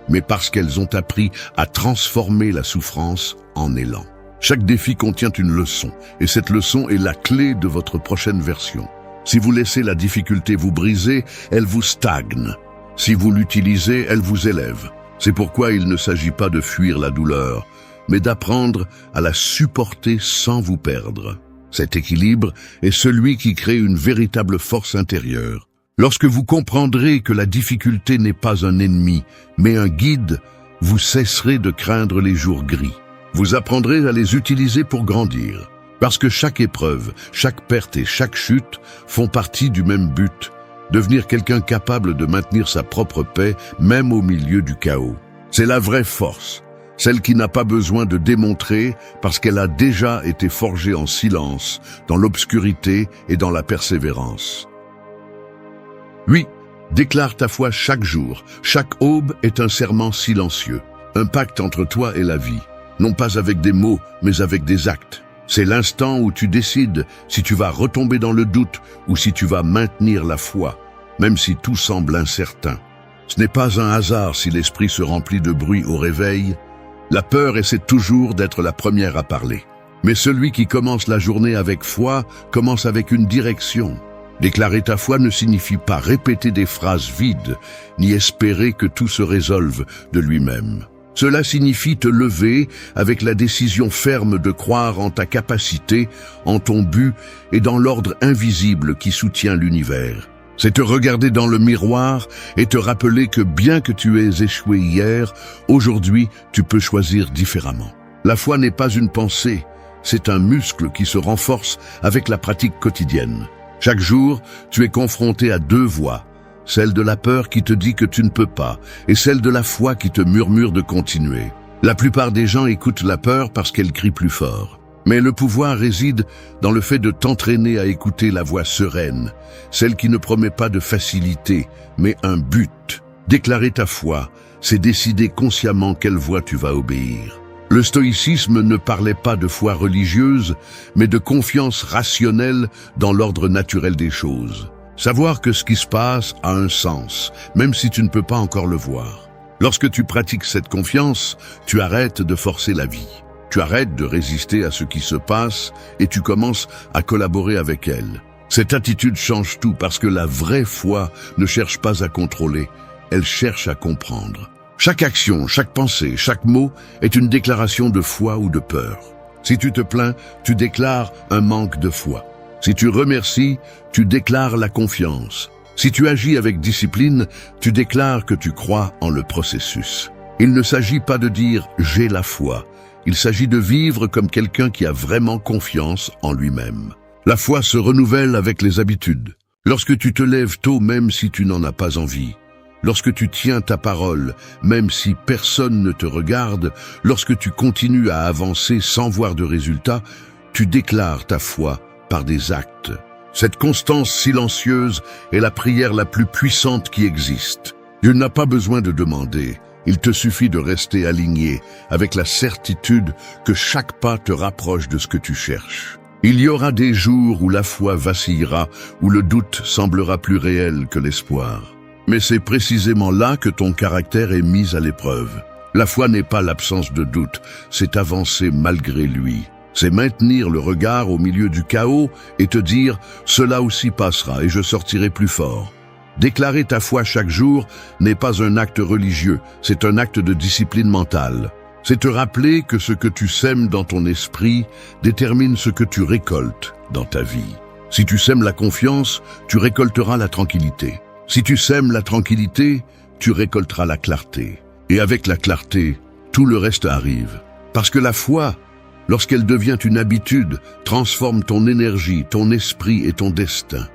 mais parce qu'elles ont appris à transformer la souffrance en élan. Chaque défi contient une leçon, et cette leçon est la clé de votre prochaine version. Si vous laissez la difficulté vous briser, elle vous stagne. Si vous l'utilisez, elle vous élève. C'est pourquoi il ne s'agit pas de fuir la douleur, mais d'apprendre à la supporter sans vous perdre. Cet équilibre est celui qui crée une véritable force intérieure. Lorsque vous comprendrez que la difficulté n'est pas un ennemi, mais un guide, vous cesserez de craindre les jours gris. Vous apprendrez à les utiliser pour grandir. Parce que chaque épreuve, chaque perte et chaque chute font partie du même but, devenir quelqu'un capable de maintenir sa propre paix, même au milieu du chaos. C'est la vraie force, celle qui n'a pas besoin de démontrer parce qu'elle a déjà été forgée en silence, dans l'obscurité et dans la persévérance. Oui, déclare ta foi chaque jour. Chaque aube est un serment silencieux, un pacte entre toi et la vie, non pas avec des mots, mais avec des actes. C'est l'instant où tu décides si tu vas retomber dans le doute ou si tu vas maintenir la foi, même si tout semble incertain. Ce n'est pas un hasard si l'esprit se remplit de bruit au réveil. La peur essaie toujours d'être la première à parler. Mais celui qui commence la journée avec foi commence avec une direction. Déclarer ta foi ne signifie pas répéter des phrases vides, ni espérer que tout se résolve de lui-même. Cela signifie te lever avec la décision ferme de croire en ta capacité, en ton but et dans l'ordre invisible qui soutient l'univers. C'est te regarder dans le miroir et te rappeler que bien que tu aies échoué hier, aujourd'hui tu peux choisir différemment. La foi n'est pas une pensée, c'est un muscle qui se renforce avec la pratique quotidienne. Chaque jour, tu es confronté à deux voix. Celle de la peur qui te dit que tu ne peux pas, et celle de la foi qui te murmure de continuer. La plupart des gens écoutent la peur parce qu'elle crie plus fort. Mais le pouvoir réside dans le fait de t'entraîner à écouter la voix sereine, celle qui ne promet pas de facilité, mais un but. Déclarer ta foi, c'est décider consciemment quelle voie tu vas obéir. Le stoïcisme ne parlait pas de foi religieuse, mais de confiance rationnelle dans l'ordre naturel des choses. Savoir que ce qui se passe a un sens, même si tu ne peux pas encore le voir. Lorsque tu pratiques cette confiance, tu arrêtes de forcer la vie. Tu arrêtes de résister à ce qui se passe et tu commences à collaborer avec elle. Cette attitude change tout parce que la vraie foi ne cherche pas à contrôler, elle cherche à comprendre. Chaque action, chaque pensée, chaque mot est une déclaration de foi ou de peur. Si tu te plains, tu déclares un manque de foi. Si tu remercies, tu déclares la confiance. Si tu agis avec discipline, tu déclares que tu crois en le processus. Il ne s'agit pas de dire « j'ai la foi ». Il s'agit de vivre comme quelqu'un qui a vraiment confiance en lui-même. La foi se renouvelle avec les habitudes. Lorsque tu te lèves tôt même si tu n'en as pas envie. Lorsque tu tiens ta parole, même si personne ne te regarde, lorsque tu continues à avancer sans voir de résultat, tu déclares ta foi par des actes. Cette constance silencieuse est la prière la plus puissante qui existe. Dieu n'a pas besoin de demander, il te suffit de rester aligné avec la certitude que chaque pas te rapproche de ce que tu cherches. Il y aura des jours où la foi vacillera, où le doute semblera plus réel que l'espoir. Mais c'est précisément là que ton caractère est mis à l'épreuve. La foi n'est pas l'absence de doute, c'est avancer malgré lui. C'est maintenir le regard au milieu du chaos et te dire « cela aussi passera et je sortirai plus fort ». Déclarer ta foi chaque jour n'est pas un acte religieux, c'est un acte de discipline mentale. C'est te rappeler que ce que tu sèmes dans ton esprit détermine ce que tu récoltes dans ta vie. Si tu sèmes la confiance, tu récolteras la tranquillité. Si tu sèmes la tranquillité, tu récolteras la clarté. Et avec la clarté, tout le reste arrive. Parce que la foi, lorsqu'elle devient une habitude, transforme ton énergie, ton esprit et ton destin.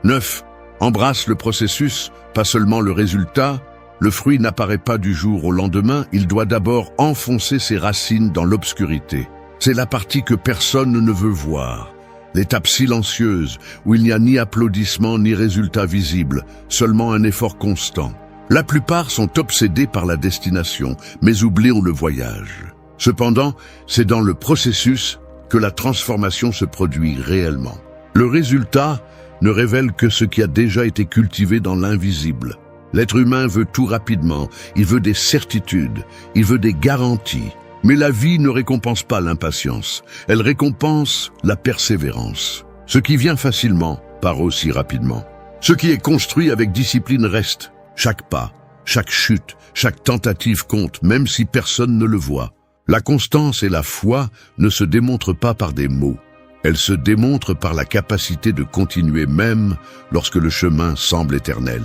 9. Embrasse le processus, pas seulement le résultat. Le fruit n'apparaît pas du jour au lendemain, il doit d'abord enfoncer ses racines dans l'obscurité. C'est la partie que personne ne veut voir. L'étape silencieuse, où il n'y a ni applaudissement ni résultat visible, seulement un effort constant. La plupart sont obsédés par la destination, mais oublient le voyage. Cependant, c'est dans le processus que la transformation se produit réellement. Le résultat ne révèle que ce qui a déjà été cultivé dans l'invisible. L'être humain veut tout rapidement, il veut des certitudes, il veut des garanties. Mais la vie ne récompense pas l'impatience, elle récompense la persévérance. Ce qui vient facilement part aussi rapidement. Ce qui est construit avec discipline reste. Chaque pas, chaque chute, chaque tentative compte, même si personne ne le voit. La constance et la foi ne se démontrent pas par des mots. Elles se démontrent par la capacité de continuer même lorsque le chemin semble éternel.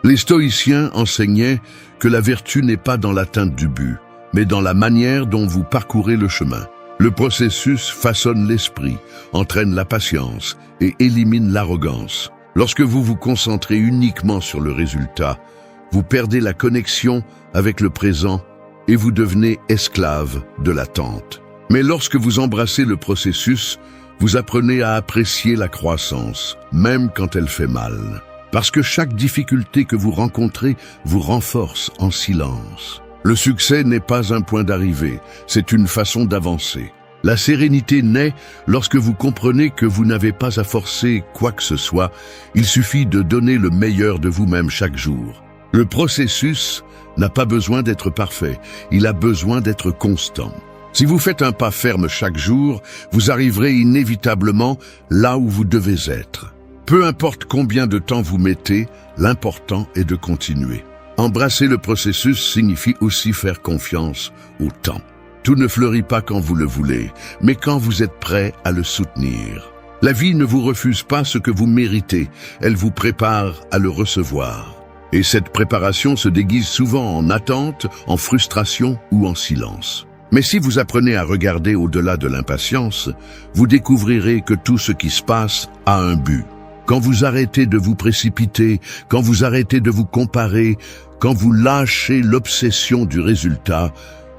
Les stoïciens enseignaient que la vertu n'est pas dans l'atteinte du but, mais dans la manière dont vous parcourez le chemin. Le processus façonne l'esprit, entraîne la patience et élimine l'arrogance. Lorsque vous vous concentrez uniquement sur le résultat, vous perdez la connexion avec le présent et vous devenez esclave de l'attente. Mais lorsque vous embrassez le processus, vous apprenez à apprécier la croissance, même quand elle fait mal. Parce que chaque difficulté que vous rencontrez vous renforce en silence. Le succès n'est pas un point d'arrivée, c'est une façon d'avancer. La sérénité naît lorsque vous comprenez que vous n'avez pas à forcer quoi que ce soit, il suffit de donner le meilleur de vous-même chaque jour. Le processus n'a pas besoin d'être parfait, il a besoin d'être constant. Si vous faites un pas ferme chaque jour, vous arriverez inévitablement là où vous devez être. Peu importe combien de temps vous mettez, l'important est de continuer. Embrasser le processus signifie aussi faire confiance au temps. Tout ne fleurit pas quand vous le voulez, mais quand vous êtes prêt à le soutenir. La vie ne vous refuse pas ce que vous méritez, elle vous prépare à le recevoir. Et cette préparation se déguise souvent en attente, en frustration ou en silence. Mais si vous apprenez à regarder au-delà de l'impatience, vous découvrirez que tout ce qui se passe a un but. Quand vous arrêtez de vous précipiter, quand vous arrêtez de vous comparer, quand vous lâchez l'obsession du résultat,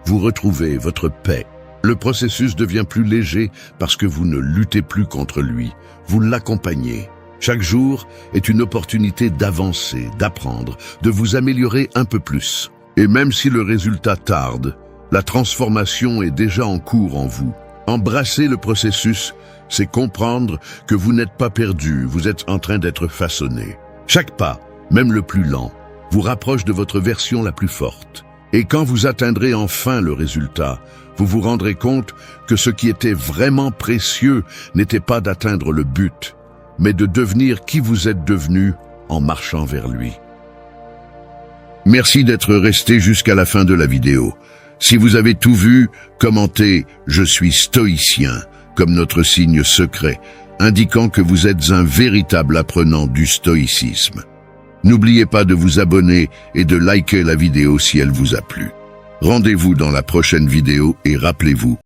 vous retrouvez votre paix. Le processus devient plus léger parce que vous ne luttez plus contre lui, vous l'accompagnez. Chaque jour est une opportunité d'avancer, d'apprendre, de vous améliorer un peu plus. Et même si le résultat tarde, la transformation est déjà en cours en vous. Embrasser le processus, c'est comprendre que vous n'êtes pas perdu, vous êtes en train d'être façonné. Chaque pas, même le plus lent, vous rapproche de votre version la plus forte. Et quand vous atteindrez enfin le résultat, vous vous rendrez compte que ce qui était vraiment précieux n'était pas d'atteindre le but, mais de devenir qui vous êtes devenu en marchant vers lui. Merci d'être resté jusqu'à la fin de la vidéo. Si vous avez tout vu, commentez « Je suis stoïcien » comme notre signe secret, indiquant que vous êtes un véritable apprenant du stoïcisme. N'oubliez pas de vous abonner et de liker la vidéo si elle vous a plu. Rendez-vous dans la prochaine vidéo et rappelez-vous,